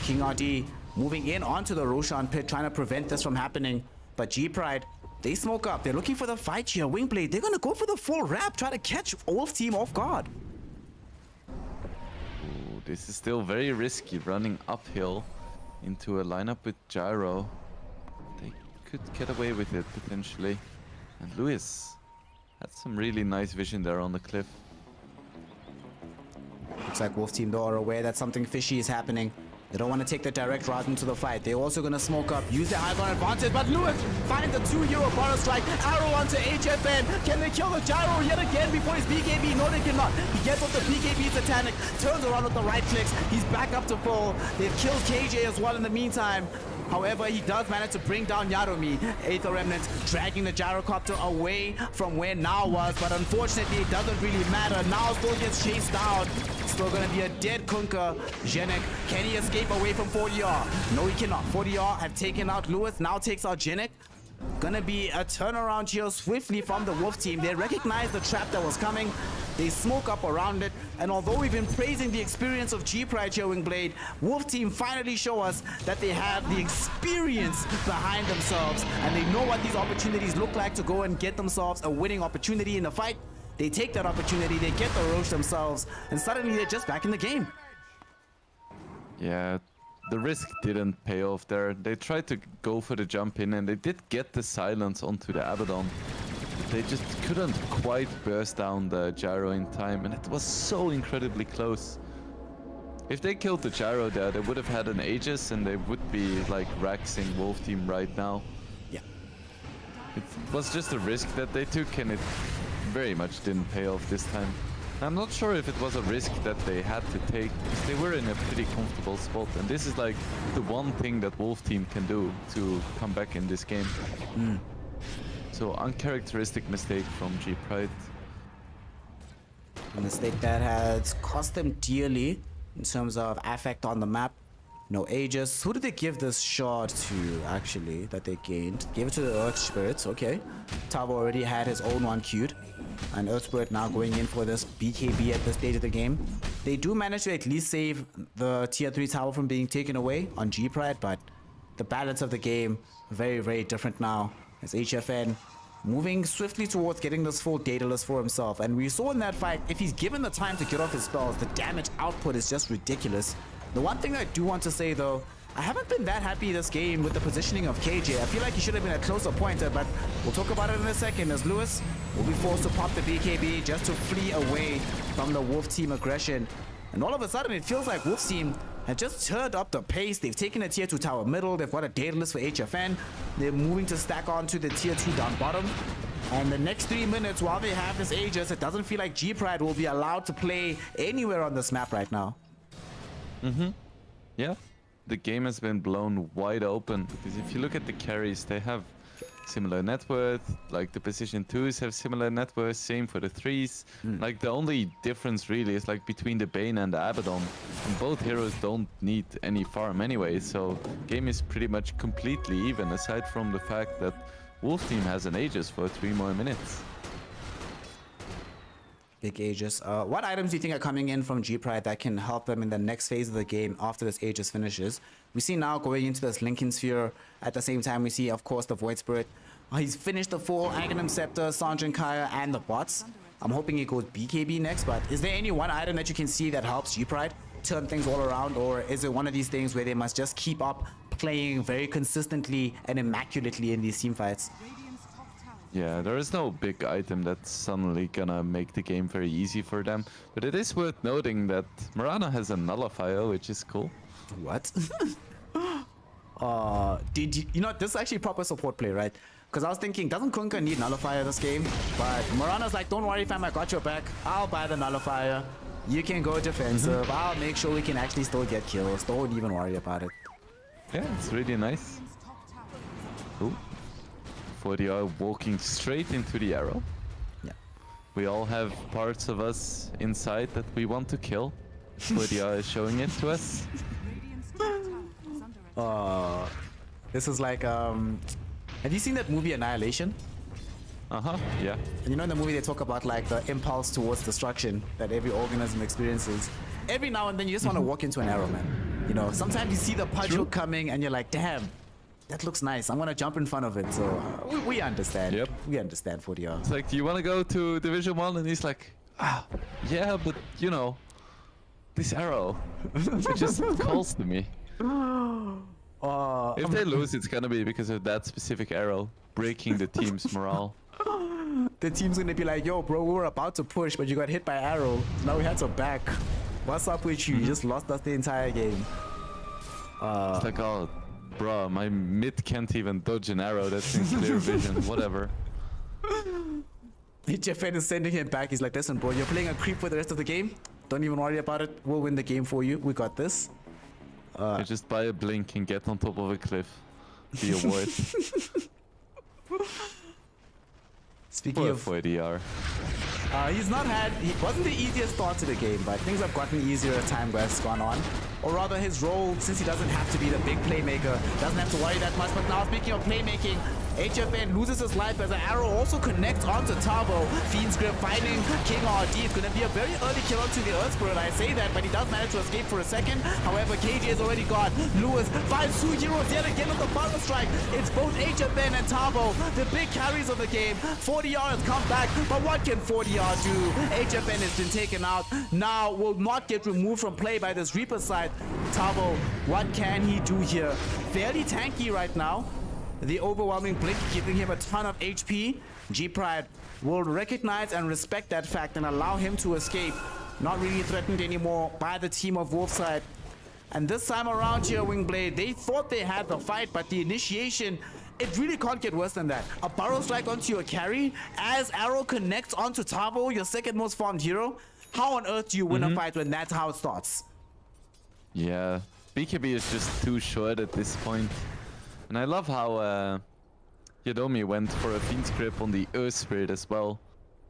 King RD moving in onto the Roshan pit, trying to prevent this from happening. But G-Pride, they smoke up. They're looking for the fight here. Wingblade, they're going to go for the full wrap, try to catch Wolf's team off guard. Ooh, this is still very risky, running uphill into a lineup with Gyro. They could get away with it, potentially. And Lewis had some really nice vision there on the cliff. Looks like Wolf team though are aware that something fishy is happening. They don't want to take the direct route into the fight. They're also going to smoke up, use their high ground advantage. But Lewis finding the 2-hero bonus strike. Arrow onto HFN. Can they kill the Gyro yet again before his BKB? No, they cannot. He gets off the BKB Satanic, turns around with the right clicks. He's back up to full. They've killed KJ as well in the meantime. However, he does manage to bring down Yaromi. Aether Remnant dragging the gyrocopter away from where Now was, but unfortunately it doesn't really matter. Now still gets chased down. Still gonna be a dead Kunkka. Genek, can he escape away from 40R? No, he cannot. 40R have taken out Lewis, now takes out Genek. Gonna be a turnaround here swiftly from the Wolf team. They recognize the trap that was coming. They smoke up around it. And although we've been praising the experience of G-Pride here, Wingblade, Wolf team finally show us that they have the experience behind themselves. And they know what these opportunities look like to go and get themselves a winning opportunity in the fight. They take that opportunity, they get the Roche themselves, and suddenly they're just back in the game. Yeah, the risk didn't pay off there. They tried to go for the jump in and they did get the silence onto the Abaddon. They just couldn't quite burst down the Gyro in time, and it was so incredibly close. If they killed the Gyro there, they would have had an Aegis and they would be like Raxing Wolf team right now. Yeah. It was just a risk that they took and it very much didn't pay off this time. I'm not sure if it was a risk that they had to take, because they were in a pretty comfortable spot, and this is like the one thing that Wolf team can do to come back in this game. So uncharacteristic mistake from G-Pride. A mistake that has cost them dearly in terms of affect on the map. No Aegis. Who did they give this shard to, actually, that they gained? Gave it to the Earth Spirits, okay. Tavo already had his own one queued. And Earth Spirit now going in for this BKB at this stage of the game. They do manage to at least save the tier 3 tower from being taken away on G-Pride, but the balance of the game, very, very different now. As HFN moving swiftly towards getting this full Daedalus for himself. And we saw in that fight, if he's given the time to get off his spells, the damage output is just ridiculous. The one thing I do want to say though, I haven't been that happy this game with the positioning of KJ. I feel like he should have been a closer pointer, but we'll talk about it in a second as Lewis will be forced to pop the BKB just to flee away from the Wolf team aggression. And all of a sudden it feels like Wolf team have just turned up the pace. They've taken a tier 2 tower middle. They've got a Daedalus for HFN. They're moving to stack onto the tier 2 down bottom. And the next 3 minutes while they have this Aegis, it doesn't feel like G-Pride will be allowed to play anywhere on this map right now. Yeah, the game has been blown wide open, because if you look at the carries, they have similar net worth, like the position 2s have similar net worth, same for the 3s. Like the only difference really is like between the Bane and the Abaddon, and both heroes don't need any farm anyway, so game is pretty much completely even, aside from the fact that Wolf team has an Aegis for 3 more minutes. Big Aegis. What items do you think are coming in from G-Pride that can help them in the next phase of the game after this Aegis finishes? We see now going into this Lincoln Sphere. At the same time, we see, of course, the Void Spirit. He's finished the full Aghanim Scepter, Sanjin Kaya, and the bots. I'm hoping he goes BKB next, but is there any one item that you can see that helps G-Pride turn things all around, or is it one of these things where they must just keep up playing very consistently and immaculately in these team fights? Yeah, there is no big item that's suddenly gonna make the game very easy for them. But it is worth noting that Mirana has a nullifier, which is cool. What? You know, this is actually proper support play, right? Because I was thinking, doesn't Kunkka need nullifier this game? But Mirana's like, don't worry fam, I got your back. I'll buy the nullifier. You can go defensive. I'll make sure we can actually still get kills. Don't even worry about it. Yeah, it's really nice. Ooh. 40R walking straight into the arrow. Yeah. We all have parts of us inside that we want to kill. 40R is showing it to us. This is like, have you seen that movie Annihilation? Yeah. And you know in the movie they talk about like the impulse towards destruction that every organism experiences. Every now and then you just want to walk into an arrow, man. You know, sometimes you see the punch hook coming and you're like, damn, that looks nice. I'm gonna jump in front of it. So we understand. Yep. We understand 40R. It's like, do you want to go to Division 1? And he's like, yeah, but you know, this arrow, it just calls to me. If they lose, it's gonna be because of that specific arrow breaking the team's morale. The team's gonna be like, yo, bro, we were about to push, but you got hit by arrow. Now we had to back. What's up with you? You just lost us the entire game. It's like, oh, bro, my mid can't even dodge an arrow that's in clear vision. Whatever. Japan is sending him back. He's like, listen, bro, you're playing a creep for the rest of the game. Don't even worry about it. We'll win the game for you. We got this. You just buy a blink and get on top of a cliff. The award. Speaking of 40R. He wasn't the easiest start to the game, but things have gotten easier as time has gone on. Or rather, his role, since he doesn't have to be the big playmaker, doesn't have to worry that much. But now, speaking of playmaking, HFN loses his life as an arrow also connects onto Tabo. Fiend's Grip finding King RD. It's going to be a very early kill onto the Earth Spirit. I say that, but he does manage to escape for a second. However, KJ is already gone. Lewis finds two heroes yet again with the Barrel Strike. It's both HFN and Tabo, the big carries of the game. 40R has come back, but what can 40R do? HFN has been taken out. Now will not get removed from play by this Reaper side. Tabo, what can he do here? Fairly tanky right now. The overwhelming blink giving him a ton of HP. G-Pride will recognize and respect that fact and allow him to escape. Not really threatened anymore by the team of Wolfside. And this time around here, Wingblade, they thought they had the fight, but the initiation, it really can't get worse than that. A barrel strike onto your carry as arrow connects onto Tabo, your second most farmed hero. How on earth do you win a fight when that's how it starts? Yeah, BKB is just too short at this point. And I love how Yadomi went for a Fiend's Grip on the Earth Spirit as well.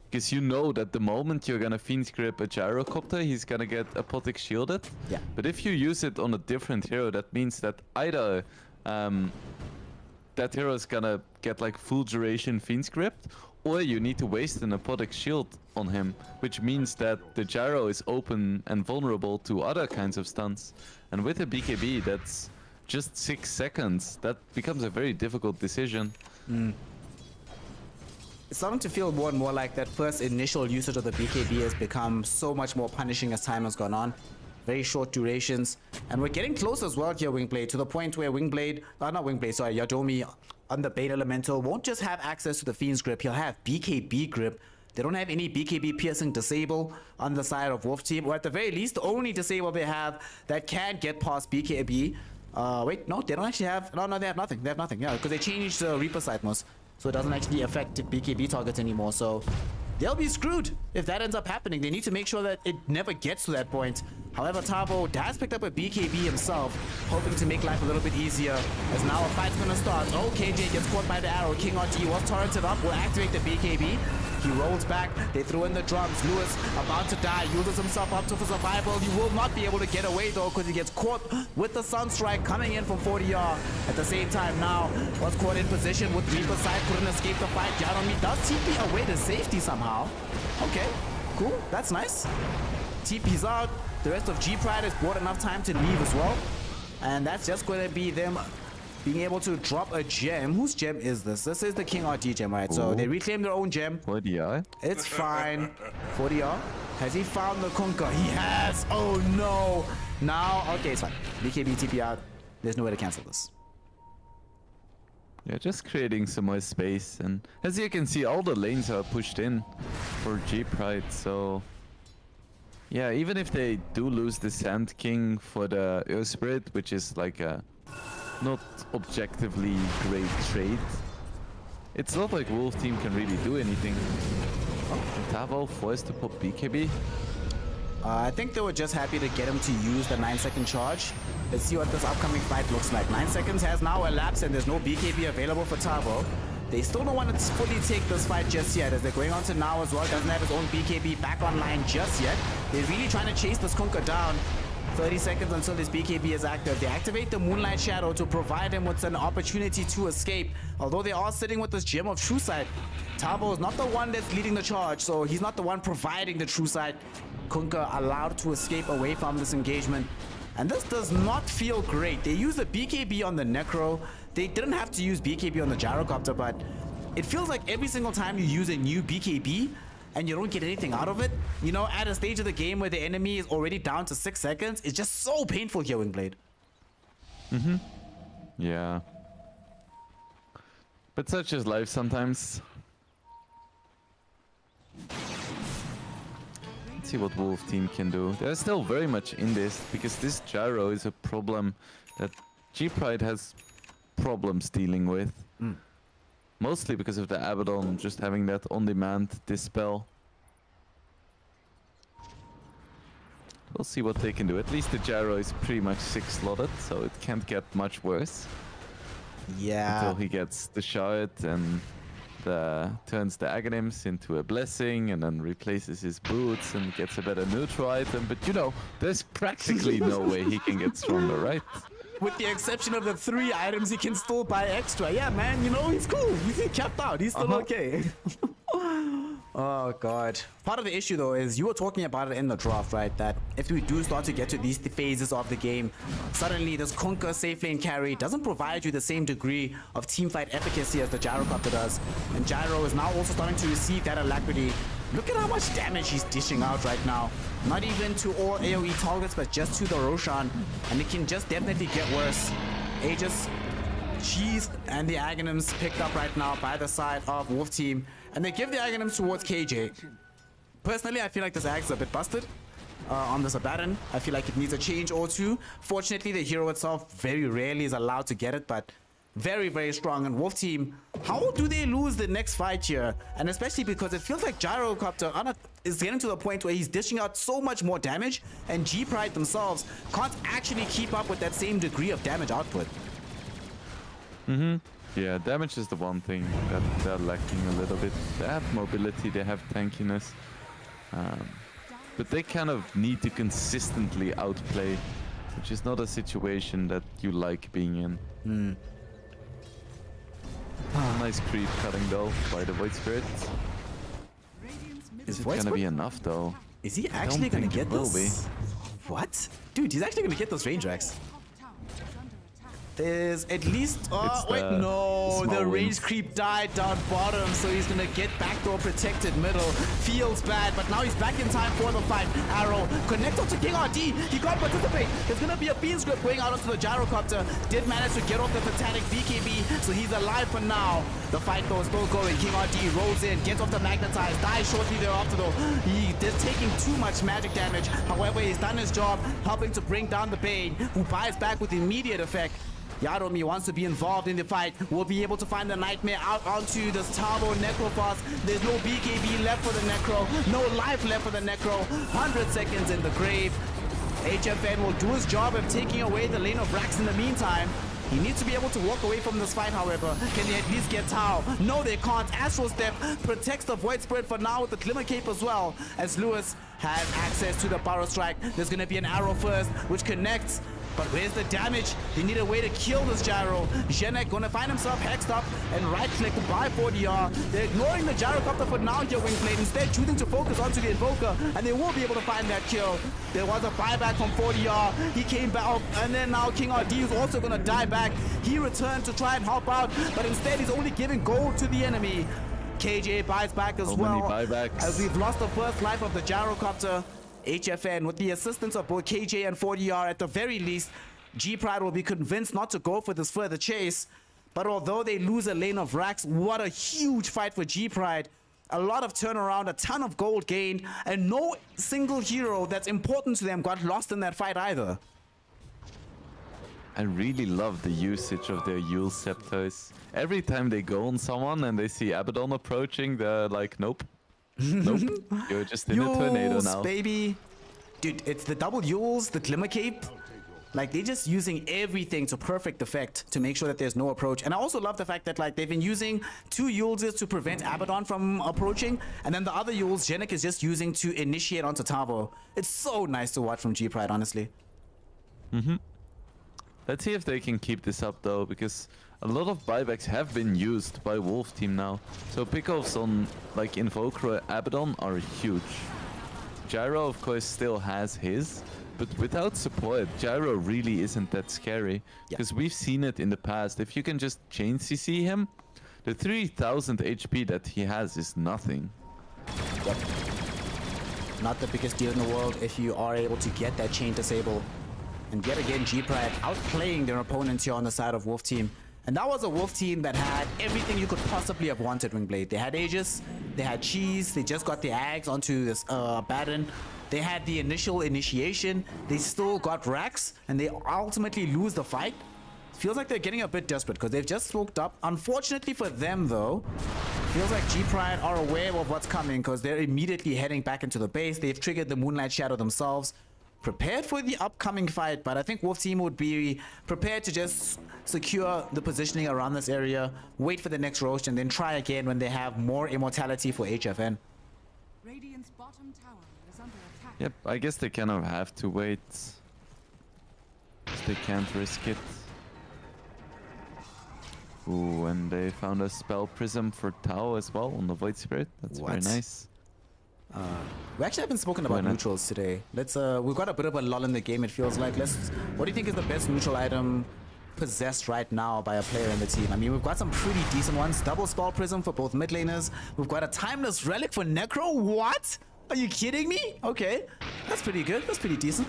Because you know that the moment you're gonna Fiend's Grip a Gyrocopter, he's gonna get Apothec shielded. Yeah. But if you use it on a different hero, that means that either that hero is gonna get like full duration Fiend's Grip, or you need to waste an Apothec shield on him, which means that the Gyro is open and vulnerable to other kinds of stuns. And with a BKB, that's just 6 seconds. That becomes a very difficult decision. It's starting to feel more and more like that first initial usage of the BKB has become so much more punishing as time has gone on. Very short durations. And we're getting close as well here, Wingblade, to the point where Yadomi on the Bait Elemental won't just have access to the Fiend's Grip, he'll have BKB Grip. They don't have any BKB piercing disable on the side of Wolf Team, or at the very least, the only disable they have that can get past BKB. Wait, no, they don't actually have, no, they have nothing. They have nothing, yeah, because they changed the Reaper side most. So it doesn't actually affect BKB targets anymore, so they'll be screwed if that ends up happening. They need to make sure that it never gets to that point. However, Tabo has picked up a BKB himself, hoping to make life a little bit easier, as now a fight's gonna start. Oh, KJ gets caught by the arrow. King RT was torrented up, will activate the BKB. He rolls back, they throw in the drums. Lewis about to die, uses himself up to for survival. He will not be able to get away though, because he gets caught with the Sunstrike coming in from 40R. At the same time now, was caught in position with Reaper side, couldn't escape the fight. Yadomi does TP away to safety somehow. Okay, cool, that's nice. TP's out, the rest of G-Pride has bought enough time to leave as well. And that's just going to be them being able to drop a gem. Whose gem is this? This is the King RT gem, right? Ooh. So they reclaim their own gem. 40R? It's fine. 40R? Has he found the Kunkka? He has! Oh no! Now, okay, it's fine. BKB TP out. There's no way to cancel this. Yeah, just creating some more space. And as you can see, all the lanes are pushed in for G-Pride, so... Yeah, even if they do lose the Sand King for the Earth Spirit, which is like a not objectively great trade, it's not like Wolf Team can really do anything. Oh, Tavo forced to pop BKB. I think they were just happy to get him to use the 9-second charge. Let's see what this upcoming fight looks like. 9 seconds has now elapsed and there's no BKB available for Tavo. They still don't want to fully take this fight just yet, as they're going on to now as well. Doesn't have his own BKB back online just yet. They're really trying to chase this Kunkka down. 30 seconds until this BKB is active. They activate the Moonlight Shadow to provide him with an opportunity to escape. Although they are sitting with this Gem of True Sight, Tavo is not the one that's leading the charge, so he's not the one providing the True Sight. Kunkka allowed to escape away from this engagement. And this does not feel great. They use the BKB on the Necro. They didn't have to use BKB on the Gyrocopter, but it feels like every single time you use a new BKB and you don't get anything out of it, you know, at a stage of the game where the enemy is already down to 6 seconds, it's just so painful here, Wingblade. Yeah. But such is life sometimes. Let's see what Wolf team can do. They're still very much in this, because this gyro is a problem that G-Pride has problems dealing with. Mostly because of the Abaddon just having that on-demand dispel. We'll see what they can do. At least the gyro is pretty much 6-slotted, so it can't get much worse. Yeah. Until he gets the shard and turns the Aghanims into a blessing and then replaces his boots and gets a better neutral item. But you know, there's practically no way he can get stronger, right? With the exception of the 3 items, he can still buy extra. Yeah, man, you know, he's cool. He kept out. He's still okay. Oh, God. Part of the issue, though, is you were talking about it in the draft, right? That if we do start to get to these phases of the game, suddenly this Kunkka safe lane carry doesn't provide you the same degree of teamfight efficacy as the Gyrocopter does. And Gyro is now also starting to receive that alacrity. Look at how much damage he's dishing out right now. Not even to all AoE targets, but just to the Roshan. And it can just definitely get worse. Aegis, Cheese, and the Aghanims picked up right now by the side of Wolf Team. And they give the Aghanims towards KJ. Personally, I feel like this Ag's a bit busted on this Abaddon. I feel like it needs a change or two. Fortunately, the hero itself very rarely is allowed to get it, but very, very strong. And Wolf Team, how do they lose the next fight here? And especially because it feels like Gyrocopter is getting to the point where he's dishing out so much more damage, and G-Pride themselves can't actually keep up with that same degree of damage output. Yeah, damage is the one thing that they're lacking a little bit. They have mobility, they have tankiness. But they kind of need to consistently outplay, which is not a situation that you like being in. Nice creep cutting though by the Void Spirit. Is it gonna be enough though? Is he actually gonna get this? What? Dude, he's actually gonna get those range racks. There's at least... Oh, wait, no. The range creep died down bottom, so he's going to get backdoor protected middle. Feels bad, but now he's back in time for the fight. Arrow, connect onto King RD. He can't participate. There's going to be a beam script going out onto the Gyrocopter. Did manage to get off the Titanic BKB, so he's alive for now. The fight, though, is still going. King RD rolls in, gets off the Magnetize, dies shortly thereafter, though. He is taking too much magic damage. However, he's done his job, helping to bring down the Bane, who buys back with immediate effect. Yadomi wants to be involved in the fight. We'll be able to find the Nightmare out onto this Tavo Necrophos. There's no BKB left for the Necro. No life left for the Necro. 100 seconds in the grave. HFN will do his job of taking away the lane of Rax in the meantime. He needs to be able to walk away from this fight, however. Can they at least get Tau? No, they can't. Astral Step protects the Void Spirit for now with the Glimmer Cape as well, as Lewis has access to the Burrow Strike. There's going to be an arrow first, which connects. But where's the damage? They need a way to kill this Gyro. Zhenek gonna find himself hexed up and right-clicked by 4DR. They're ignoring the Gyrocopter for now here, Wingblade, instead choosing to focus onto the Invoker, and they will be able to find that kill. There was a buyback from 4DR. He came back, and then now King RD is also gonna die back. He returned to try and help out, but instead he's only giving gold to the enemy. KJ buys back as well, as we've lost the first life of the Gyrocopter. HFN, with the assistance of both KJ and 4DR at the very least, G-Pride will be convinced not to go for this further chase. But although they lose a lane of Rax, what a huge fight for G-Pride. A lot of turnaround, a ton of gold gained, and no single hero that's important to them got lost in that fight either. I really love the usage of their Yule Scepters. Every time they go on someone and they see Abaddon approaching, they're like, nope. Nope, you're just in a tornado now. Baby. Dude, it's the double Yules, the Glimmer Cape. Like, they're just using everything to perfect effect to make sure that there's no approach. And I also love the fact that, like, they've been using 2 Yules to prevent Abaddon from approaching, and then the other Yules, Zhenek is just using to initiate onto Tavo. It's so nice to watch from G-Pride, honestly. Let's see if they can keep this up though, because a lot of buybacks have been used by Wolf Team now. So pickoffs on like Invoker Abaddon are huge. Gyro of course still has his, but without support, Gyro really isn't that scary. Because we've seen it in the past. If you can just chain CC him, the 3000 HP that he has is nothing. Yep. Not the biggest deal in the world if you are able to get that chain disable. And yet again, G-Pride outplaying their opponents here on the side of Wolf Team. And that was a Wolf Team that had everything you could possibly have wanted, Wingblade. They had Aegis, they had Cheese, they just got the Ags onto this Baron. They had the initial initiation, they still got Rax, and they ultimately lose the fight. Feels like they're getting a bit desperate because they've just smoked up. Unfortunately for them though, feels like G-Pride are aware of what's coming because they're immediately heading back into the base. They've triggered the Moonlight Shadow themselves, prepared for the upcoming fight, but I think Wolf Team would be prepared to just secure the positioning around this area, wait for the next roast, and then try again when they have more immortality for HFN. Radiant's bottom tower is under attack. Yep, I guess they kind of have to wait. They can't risk it. Ooh, and they found a spell prism for Tao as well on the Void Spirit. That's very nice. We actually haven't spoken about neutrals today. We've got a bit of a lull in the game, it feels like. What do you think is the best neutral item possessed right now by a player in the team? I mean, we've got some pretty decent ones. Double spell prism for both mid laners. We've got a timeless relic for Necro. What? Are you kidding me? Okay, that's pretty good. That's pretty decent.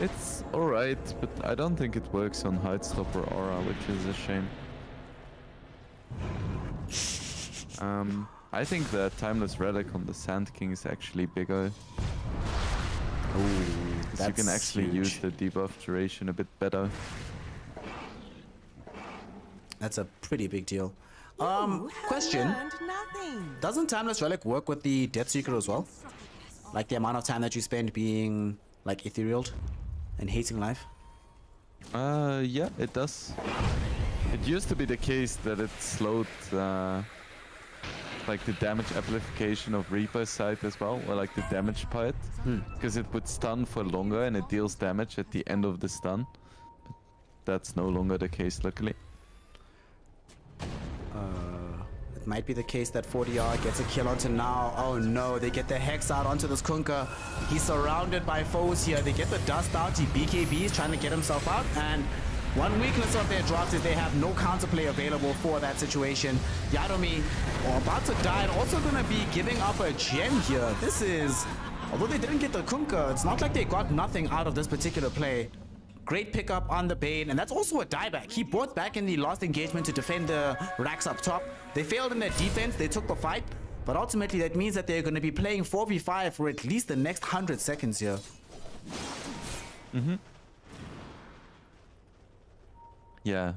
It's alright, but I don't think it works on Heartstopper Aura, which is a shame. I think the Timeless Relic on the Sand King is actually bigger. Because you can actually use the debuff duration a bit better. That's a pretty big deal. Question. Doesn't Timeless Relic work with the Death Seeker as well? Like the amount of time that you spend being like ethereal and hating life? Yeah, it does. It used to be the case that it slowed like the damage amplification of Reaper's side as well, or like the damage part, because it would stun for longer and it deals damage at the end of the stun. But that's no longer the case, luckily. It might be the case that 40R gets a kill onto now. Oh no, they get the Hex out onto this Kunkka. He's surrounded by foes here. They get the Dust out. BKB is trying to get himself out, and one weakness of their drops is they have no counterplay available for that situation. Yadomi, about to die, and also going to be giving up a gem here. This is, although they didn't get the Kunkka, it's not like they got nothing out of this particular play. Great pickup on the Bane, and that's also a dieback. He brought back in the last engagement to defend the racks up top. They failed in their defense, they took the fight, but ultimately that means that they're going to be playing 4v5 for at least the next 100 seconds here. Yeah,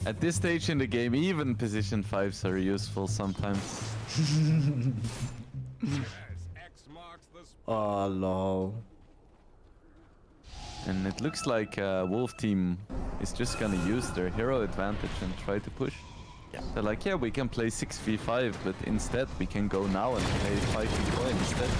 at this stage in the game, even position 5s are useful sometimes. Oh, lol. And it looks like Wolf Team is just gonna use their hero advantage and try to push. Yeah. They're like, yeah, we can play 6v5, but instead we can go now and play 5v4 instead.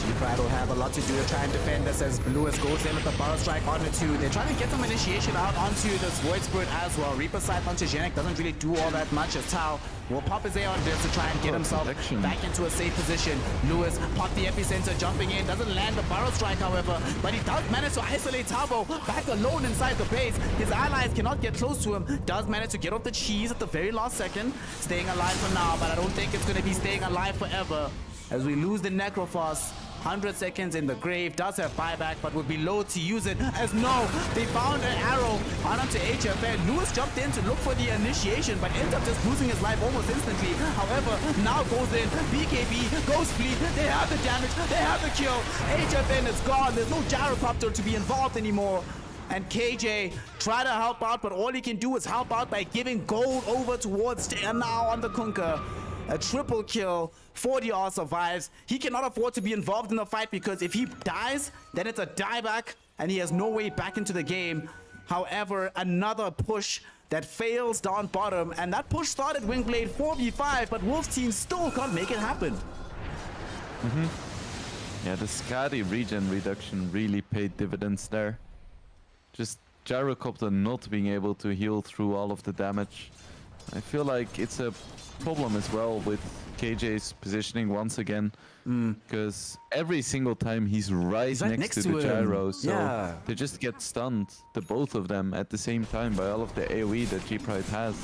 G-Pride will have a lot to do to try and defend this as Lewis goes in with the Burrow Strike onto two. They're trying to get some initiation out onto this Void Spirit as well. Reaper side onto Genek doesn't really do all that much as Tao will pop his A on this to try and get himself back into a safe position. Lewis popped the epicenter, jumping in, doesn't land the Burrow Strike however, but he does manage to isolate Tabo back alone inside the base. His allies cannot get close to him, does manage to get off the cheese at the very last second. Staying alive for now, but I don't think it's going to be staying alive forever as we lose the Necrophos. 100 seconds in the grave, does have buyback, but would be low to use it as no, they found an arrow on onto HFN. Lewis jumped in to look for the initiation, but ends up just losing his life almost instantly. However, now goes in, BKB, goes fleet, they have the damage, they have the kill. HFN is gone, there's no gyrocopter to be involved anymore. And KJ try to help out, but all he can do is help out by giving gold over towards now on the Kunkka. A triple kill, 40R survives. He cannot afford to be involved in the fight because if he dies, then it's a dieback and he has no way back into the game. However, another push that fails down bottom, and that push started Wingblade 4v5, but Wolf Team still can't make it happen. Yeah, the Skadi regen reduction really paid dividends there. Just Gyrocopter not being able to heal through all of the damage. I feel like it's a problem as well with KJ's positioning once again, because every single time he's right next to the gyro, so they just get stunned, the both of them at the same time by all of the AoE that G-Pride has.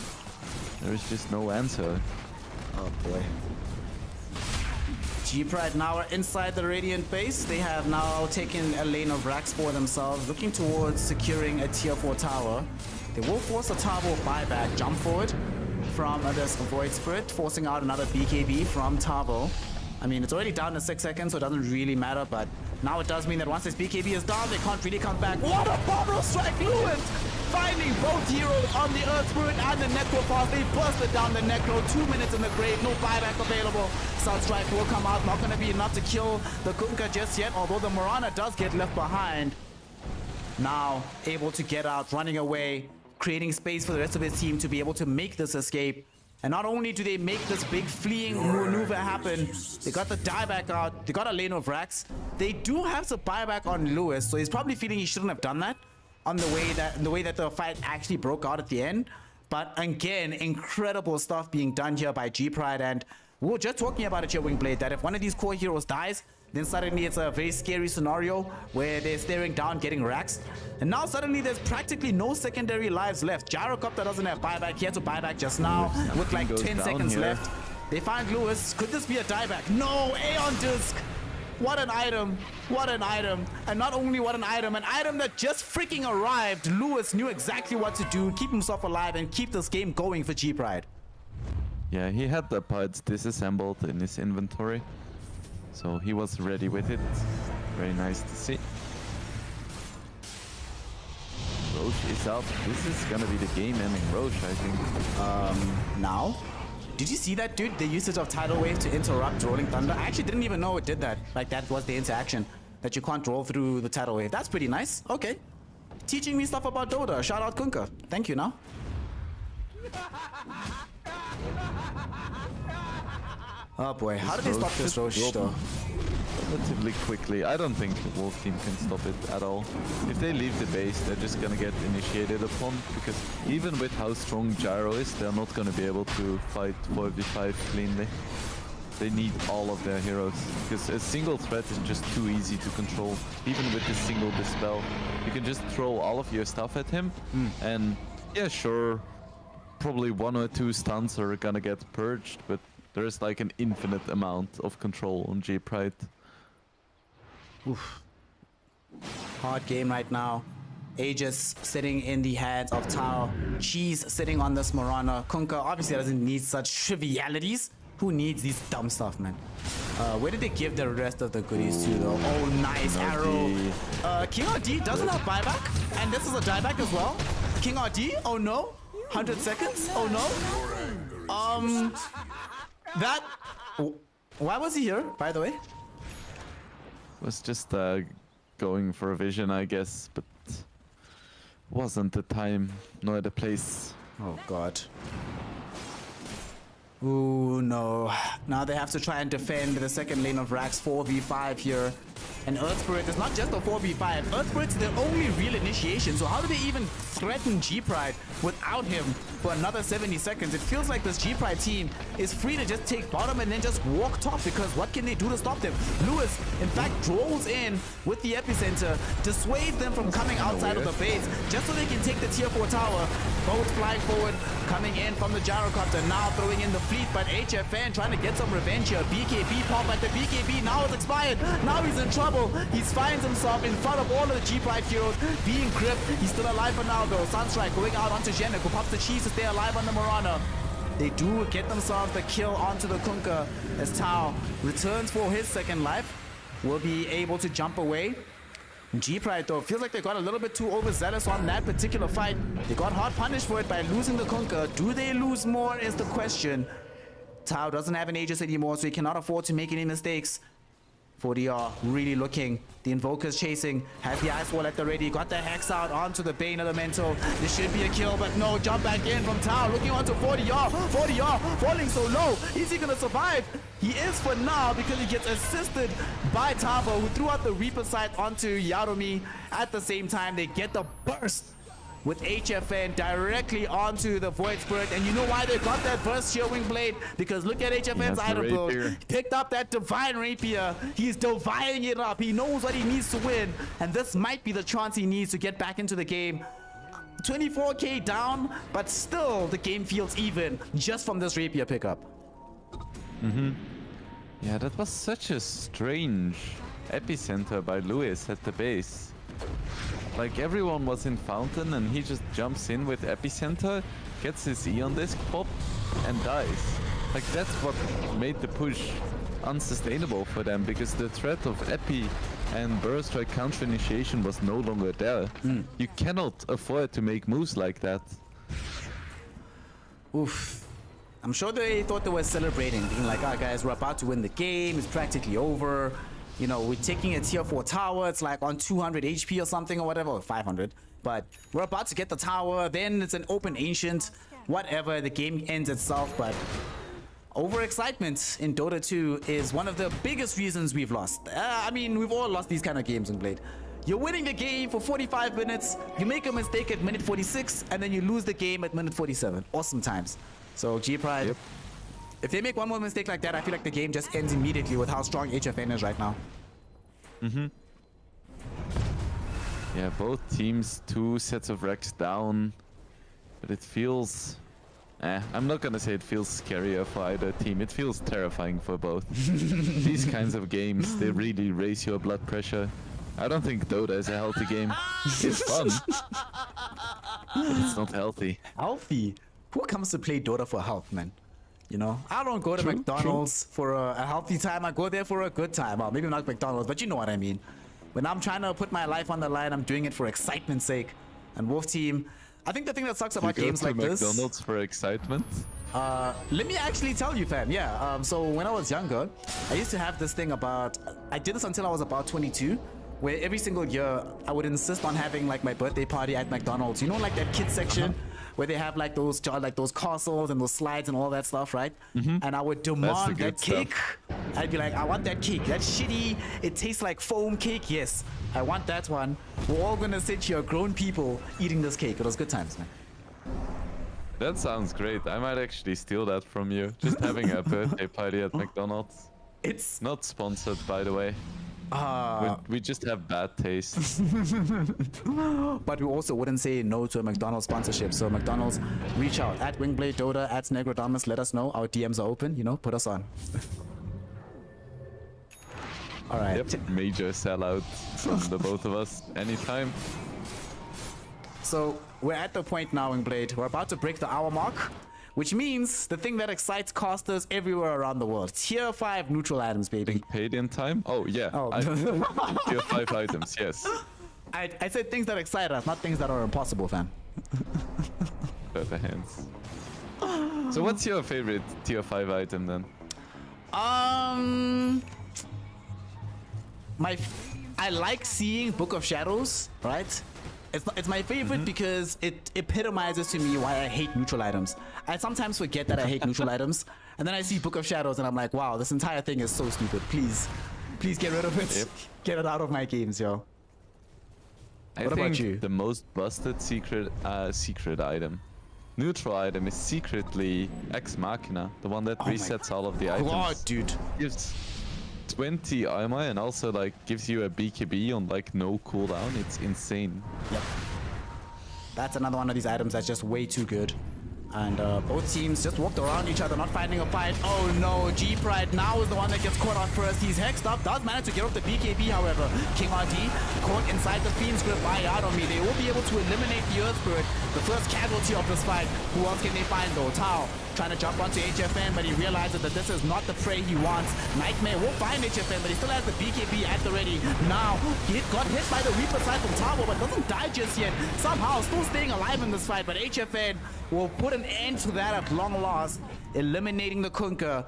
There is just no answer. Oh boy. G-Pride now are inside the Radiant base. They have now taken a lane of racks for themselves, looking towards securing a tier 4 tower. They will force a Tabo buyback, jump forward from this Void Spirit, forcing out another BKB from Tabo. I mean, it's already down to 6 seconds, so it doesn't really matter, but now it does mean that once this BKB is down, they can't really come back. What a bomb strike, Lewis! Finding both heroes on the Earth Spirit and the Necropath. They busted down the Necro, 2 minutes in the grave, no buyback available. Sunstrike will come out, not gonna be enough to kill the Kunkka just yet, although the Mirana does get left behind. Now, able to get out, running away, creating space for the rest of his team to be able to make this escape. And not only do they make this big fleeing maneuver happen, they got the dieback out, they got a lane of racks. They do have the buyback on Lewis, so he's probably feeling he shouldn't have done that on the way that the fight actually broke out at the end. But again, incredible stuff being done here by G-Pride, and we were just talking about it here, Wingblade, that if one of these core heroes dies, then suddenly it's a very scary scenario where they're staring down, getting racks. And now suddenly there's practically no secondary lives left. Gyrocopter doesn't have buyback. He had to buyback just now with like 10 seconds left. They find Lewis. Could this be a dieback? No, Aeon Disc. What an item. What an item. And not only what an item that just freaking arrived. Lewis knew exactly what to do, keep himself alive and keep this game going for G-Pride. Yeah, he had the pods disassembled in his inventory, so he was ready with it. Very nice to see. Roche is up. This is gonna be the game-ending Roche, I think. Now? Did you see that, dude? The usage of Tidal Wave to interrupt Rolling Thunder? I actually didn't even know it did that. Like, that was the interaction. That you can't roll through the Tidal Wave. That's pretty nice. Okay. Teaching me stuff about Dota. Shout out Kunkka. Thank you now. Oh boy, how do they stop this Roche though? Relatively quickly. I don't think the Wolf team can stop it at all. If they leave the base, they're just gonna get initiated upon, because even with how strong Gyro is, they're not gonna be able to fight 4v5 cleanly. They need all of their heroes, because a single threat is just too easy to control. Even with the single dispel, you can just throw all of your stuff at him, and yeah, sure, probably 1 or 2 stuns are gonna get purged, but there's like an infinite amount of control on G-Pride. Oof. Hard game right now. Aegis sitting in the hands of Tao. Cheese sitting on this Mirana. Kunkka obviously doesn't need such trivialities. Who needs these dumb stuff, man? Where did they give the rest of the goodies to, though? Oh, nice arrow. King RD doesn't have buyback, and this is a dieback as well. King RD, oh no. 100 seconds, oh no. That... Why was he here, by the way? Was just going for a vision, I guess, but wasn't the time nor the place. Oh god. Ooh, no. Now they have to try and defend the second lane of racks 4v5 here. And Earth Spirit is not just a 4v5. Earth Spirit's their only real initiation, so how do they even threaten G-Pride without him for another 70 seconds? It feels like this G-Pride team is free to just take bottom and then just walk top, because what can they do to stop them? Lewis, in fact, rolls in with the epicenter, dissuades them from coming outside of the base, just so they can take the tier 4 tower. Both flying forward, coming in from the gyrocopter, now throwing in the fleet, but HFN trying to get some revenge here. BKB pop, but the BKB now is expired. Now he's in trouble. He finds himself in front of all of the G-Pride heroes, being gripped. He's still alive for now, though. Sunstrike going out onto Jenna, who pops the cheese to stay alive on the Mirana. They do get themselves the kill onto the Kunkka as Tao returns for his second life. Will be able to jump away. G-Pride, though, feels like they got a little bit too overzealous on that particular fight. They got hard punished for it by losing the Kunkka. Do they lose more is the question. Tao doesn't have an Aegis anymore, so he cannot afford to make any mistakes. 40R really looking. The Invoker's chasing, has the Ice Wall at the ready, got the Hex out onto the Bane Elemental. This should be a kill, but no, jump back in from Tao, looking onto 40R. 40R falling so low. Is he gonna survive? He is for now because he gets assisted by Tavo, who threw out the Reaper sight onto Yaromi. At the same time, they get the burst with HFN directly onto the Void Spirit. And you know why they got that burst here, Wingblade? Because look at HFN's item build. Picked up that Divine Rapier. He's dividing it up. He knows what he needs to win. And this might be the chance he needs to get back into the game. 24k down, but still the game feels even just from this Rapier pickup. Yeah, that was such a strange epicenter by Lewis at the base. Like, everyone was in Fountain and he just jumps in with epicenter, gets his Eon Disc pop, and dies. Like, that's what made the push unsustainable for them, because the threat of Epi and Burst Strike counter initiation was no longer there. You cannot afford to make moves like that. Oof. I'm sure they thought they were celebrating, being like, "Ah, guys, we're about to win the game. It's practically over. You know, we're taking a tier 4 tower. It's like on 200 HP or something or whatever, or 500. But we're about to get the tower. Then it's an open ancient. Whatever, the game ends itself. But overexcitement in Dota 2 is one of the biggest reasons we've lost. I mean, we've all lost these kind of games in Blade. You're winning the game for 45 minutes. You make a mistake at minute 46, and then you lose the game at minute 47. Awesome times. So G-Pride, Yep. if they make one more mistake like that, I feel like the game just ends immediately with how strong HFN is right now. Yeah, both teams 2 sets of racks down, but it feels... I'm not gonna say it feels scarier for either team. It feels terrifying for both. These kinds of games, they really raise your blood pressure. I don't think Dota is a healthy game. It's fun, but it's not healthy. Healthy? Who comes to play Dota for health, man? You know, I don't go to True, McDonald's for a healthy time. I go there for a good time. Well, maybe not McDonald's, but you know what I mean. When I'm trying to put my life on the line, I'm doing it for excitement's sake. And Wolf Team, I think the thing that sucks about games like this... McDonald's for excitement? Let me actually tell you, fam. Yeah, so when I was younger, I used to have this thing about... I did this until I was about 22, where every single year, I would insist on having like my birthday party at McDonald's. You know, like that kids section? Where they have like those castles and those slides and all that stuff, right? And I would demand that cake. I'd be like, I want that cake. That shitty, it tastes like foam cake. Yes, I want that one. We're all gonna sit here, grown people, eating this cake. It was good times, man. That sounds great. I might actually steal that from you. Just having a birthday party at McDonald's. It's Not sponsored, by the way. We just have bad taste. but we also wouldn't say no to a McDonald's sponsorship. So McDonald's, reach out at Wingblade Dota, at Negrodamus. Let us know. Our DMs are open. You know, put us on. All right. Yep, major sellout from the both of us anytime. So we're at the point now in Blade. We're about to break the hour mark, which means the thing that excites casters everywhere around the world. Tier 5 neutral items, baby. Being paid in time? Oh, yeah. Oh. Tier 5 items, yes. I said things that excite us, not things that are impossible, fam. Better hands. So what's your favorite tier 5 item then? I like seeing Book of Shadows, right? It's my favorite because it epitomizes to me why I hate neutral items. I sometimes forget that I hate neutral items, and then I see Book of Shadows and I'm like, wow, this entire thing is so stupid. Please get rid of it. Yep. Get it out of my games, yo. I What think about you? the most busted secret item, neutral item, is secretly Ex Machina, the one that Oh my resets all of the items. God, dude. Gives 20 armor and also like gives you a BKB on like no cooldown. It's insane. Yep. That's another one of these items that's just way too good. And both teams just walked around each other, not finding a fight. Oh no, G-Pride now is the one that gets caught off first. He's hexed up, does manage to get off the BKB, however. King RD caught inside the Fiend's grip by Yadomi. They will be able to eliminate the Earth Spirit, the first casualty of this fight. Who else can they find though? Tao trying to jump onto HFN, but he realizes that this is not the prey he wants. Nightmare will find HFN, but he still has the BKB at the ready. Now, he got hit by the Reaper side from Tavo, but doesn't die just yet. Somehow, still staying alive in this fight, but HFN will put an end to that at long last, eliminating the Kunker.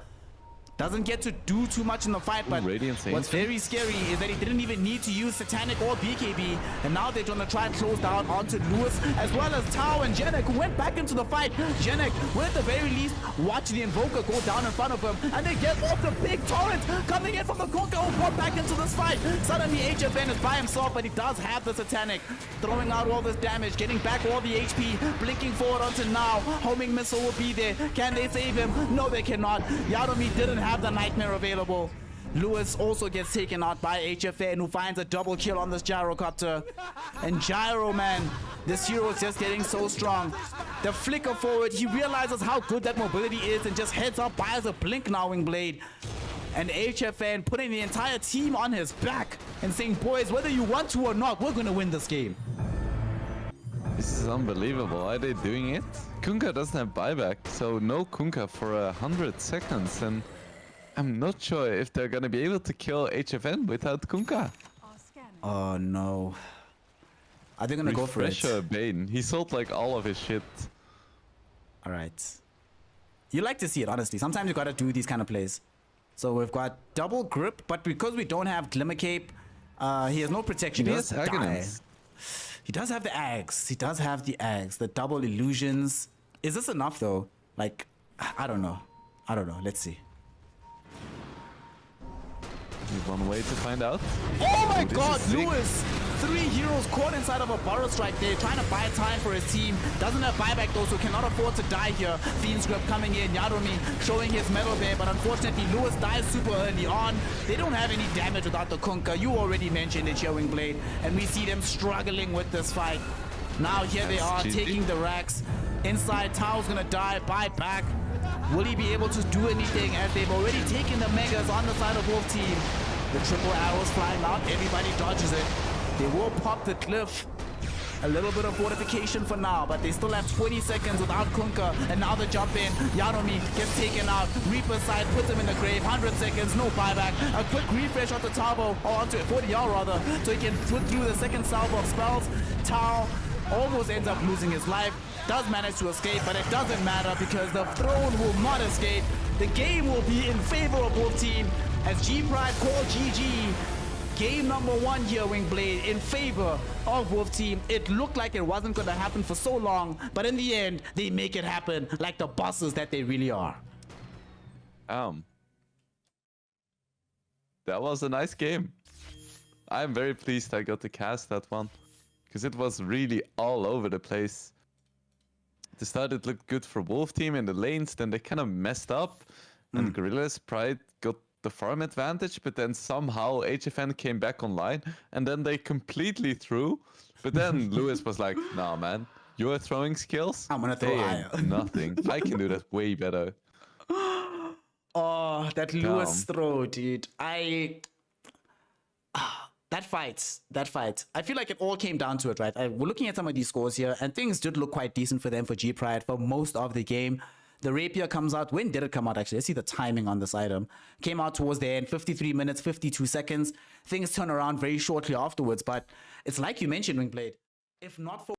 Doesn't get to do too much in the fight, but Radiant's what's ancient. very scary is that he didn't even need to use Satanic or BKB, and now they're gonna try and close down onto Lewis, as well as Tao and Janek, who went back into the fight. Janek will at the very least watch the Invoker go down in front of him, and they get off the big torrent coming in from the Kunkka, who brought back into this fight. Suddenly HFN is by himself, but he does have the Satanic, throwing out all this damage, getting back all the HP, blinking forward onto now. Homing missile will be there. Can they save him? No, they cannot. Yadomi didn't have the Nightmare available. Lewis also gets taken out by HFN, who finds a double kill on this Gyrocopter. And Gyro, man, this hero is just getting so strong. The flicker forward, he realizes how good that mobility is and just heads up, buys a blink now, Wingblade. And HFN putting the entire team on his back and saying, boys, whether you want to or not, we're gonna win this game. This is unbelievable. Are they doing it? Kunkka doesn't have buyback, so no Kunkka for 100 seconds, and I'm not sure if they're gonna be able to kill HFN without Kunkka. Oh no. Are they gonna go for it? Refresher Bane. He sold like all of his shit. Alright. You like to see it, honestly. Sometimes you gotta do these kind of plays. So we've got double grip, but because we don't have Glimmer Cape, he has no protection. He He has does die. Aghanim's. He does have the Ags. He does have the Ags. The double illusions. Is this enough though? Like, I don't know. I don't know. Let's see. One way to find out. Oh my This god, is sick. Lewis! 3 heroes caught inside of a Burrow Strike there, trying to buy time for his team. Doesn't have buyback though, so cannot afford to die here. Fiend's Grip coming in, Yadomi showing his metal there, but unfortunately Lewis dies super early on. They don't have any damage without the Kunkka. You already mentioned it, Wingblade, and we see them struggling with this fight. Now here they are, GG. taking the racks. Inside, Tao's gonna die, buy back. Will he be able to do anything as they've already taken the Megas on the side of Wolf Team? The triple arrows flying out, everybody dodges it. They will pop the cliff. A little bit of fortification for now, but they still have 20 seconds without Kunkka, and now the jump in. Yadomi gets taken out. Reaper's side puts him in the grave. 100 seconds, no buyback. A quick refresh onto Tavo, or onto 40R rather, so he can put through the second salvo of spells. Tao almost ends up losing his life. Does manage to escape, but it doesn't matter because the throne will not escape. The game will be in favor of Wolf Team as G-Pride call GG. Game number 1 here, Wingblade, in favor of Wolf Team. It looked like it wasn't going to happen for so long, but in the end, they make it happen like the bosses that they really are. That was a nice game. I'm very pleased I got to cast that one, because it was really all over the place. At the start it looked good for Wolf Team in the lanes, then they kind of messed up, and Gorilla's Pride got the farm advantage, but then somehow HFN came back online, and then they completely threw. But then Lewis was like, nah man, your throwing skills, I'm gonna throw they higher." ain't nothing. I can do that way better. Oh, that Lewis throw, dude. That fight. I feel like it all came down to it, right? We're looking at some of these scores here, and things did look quite decent for them for G-Pride for most of the game. The Rapier comes out. When did it come out, actually? Let's see the timing on this item. Came out towards the end, 53 minutes, 52 seconds. Things turn around very shortly afterwards, but it's like you mentioned, Wingblade. If not for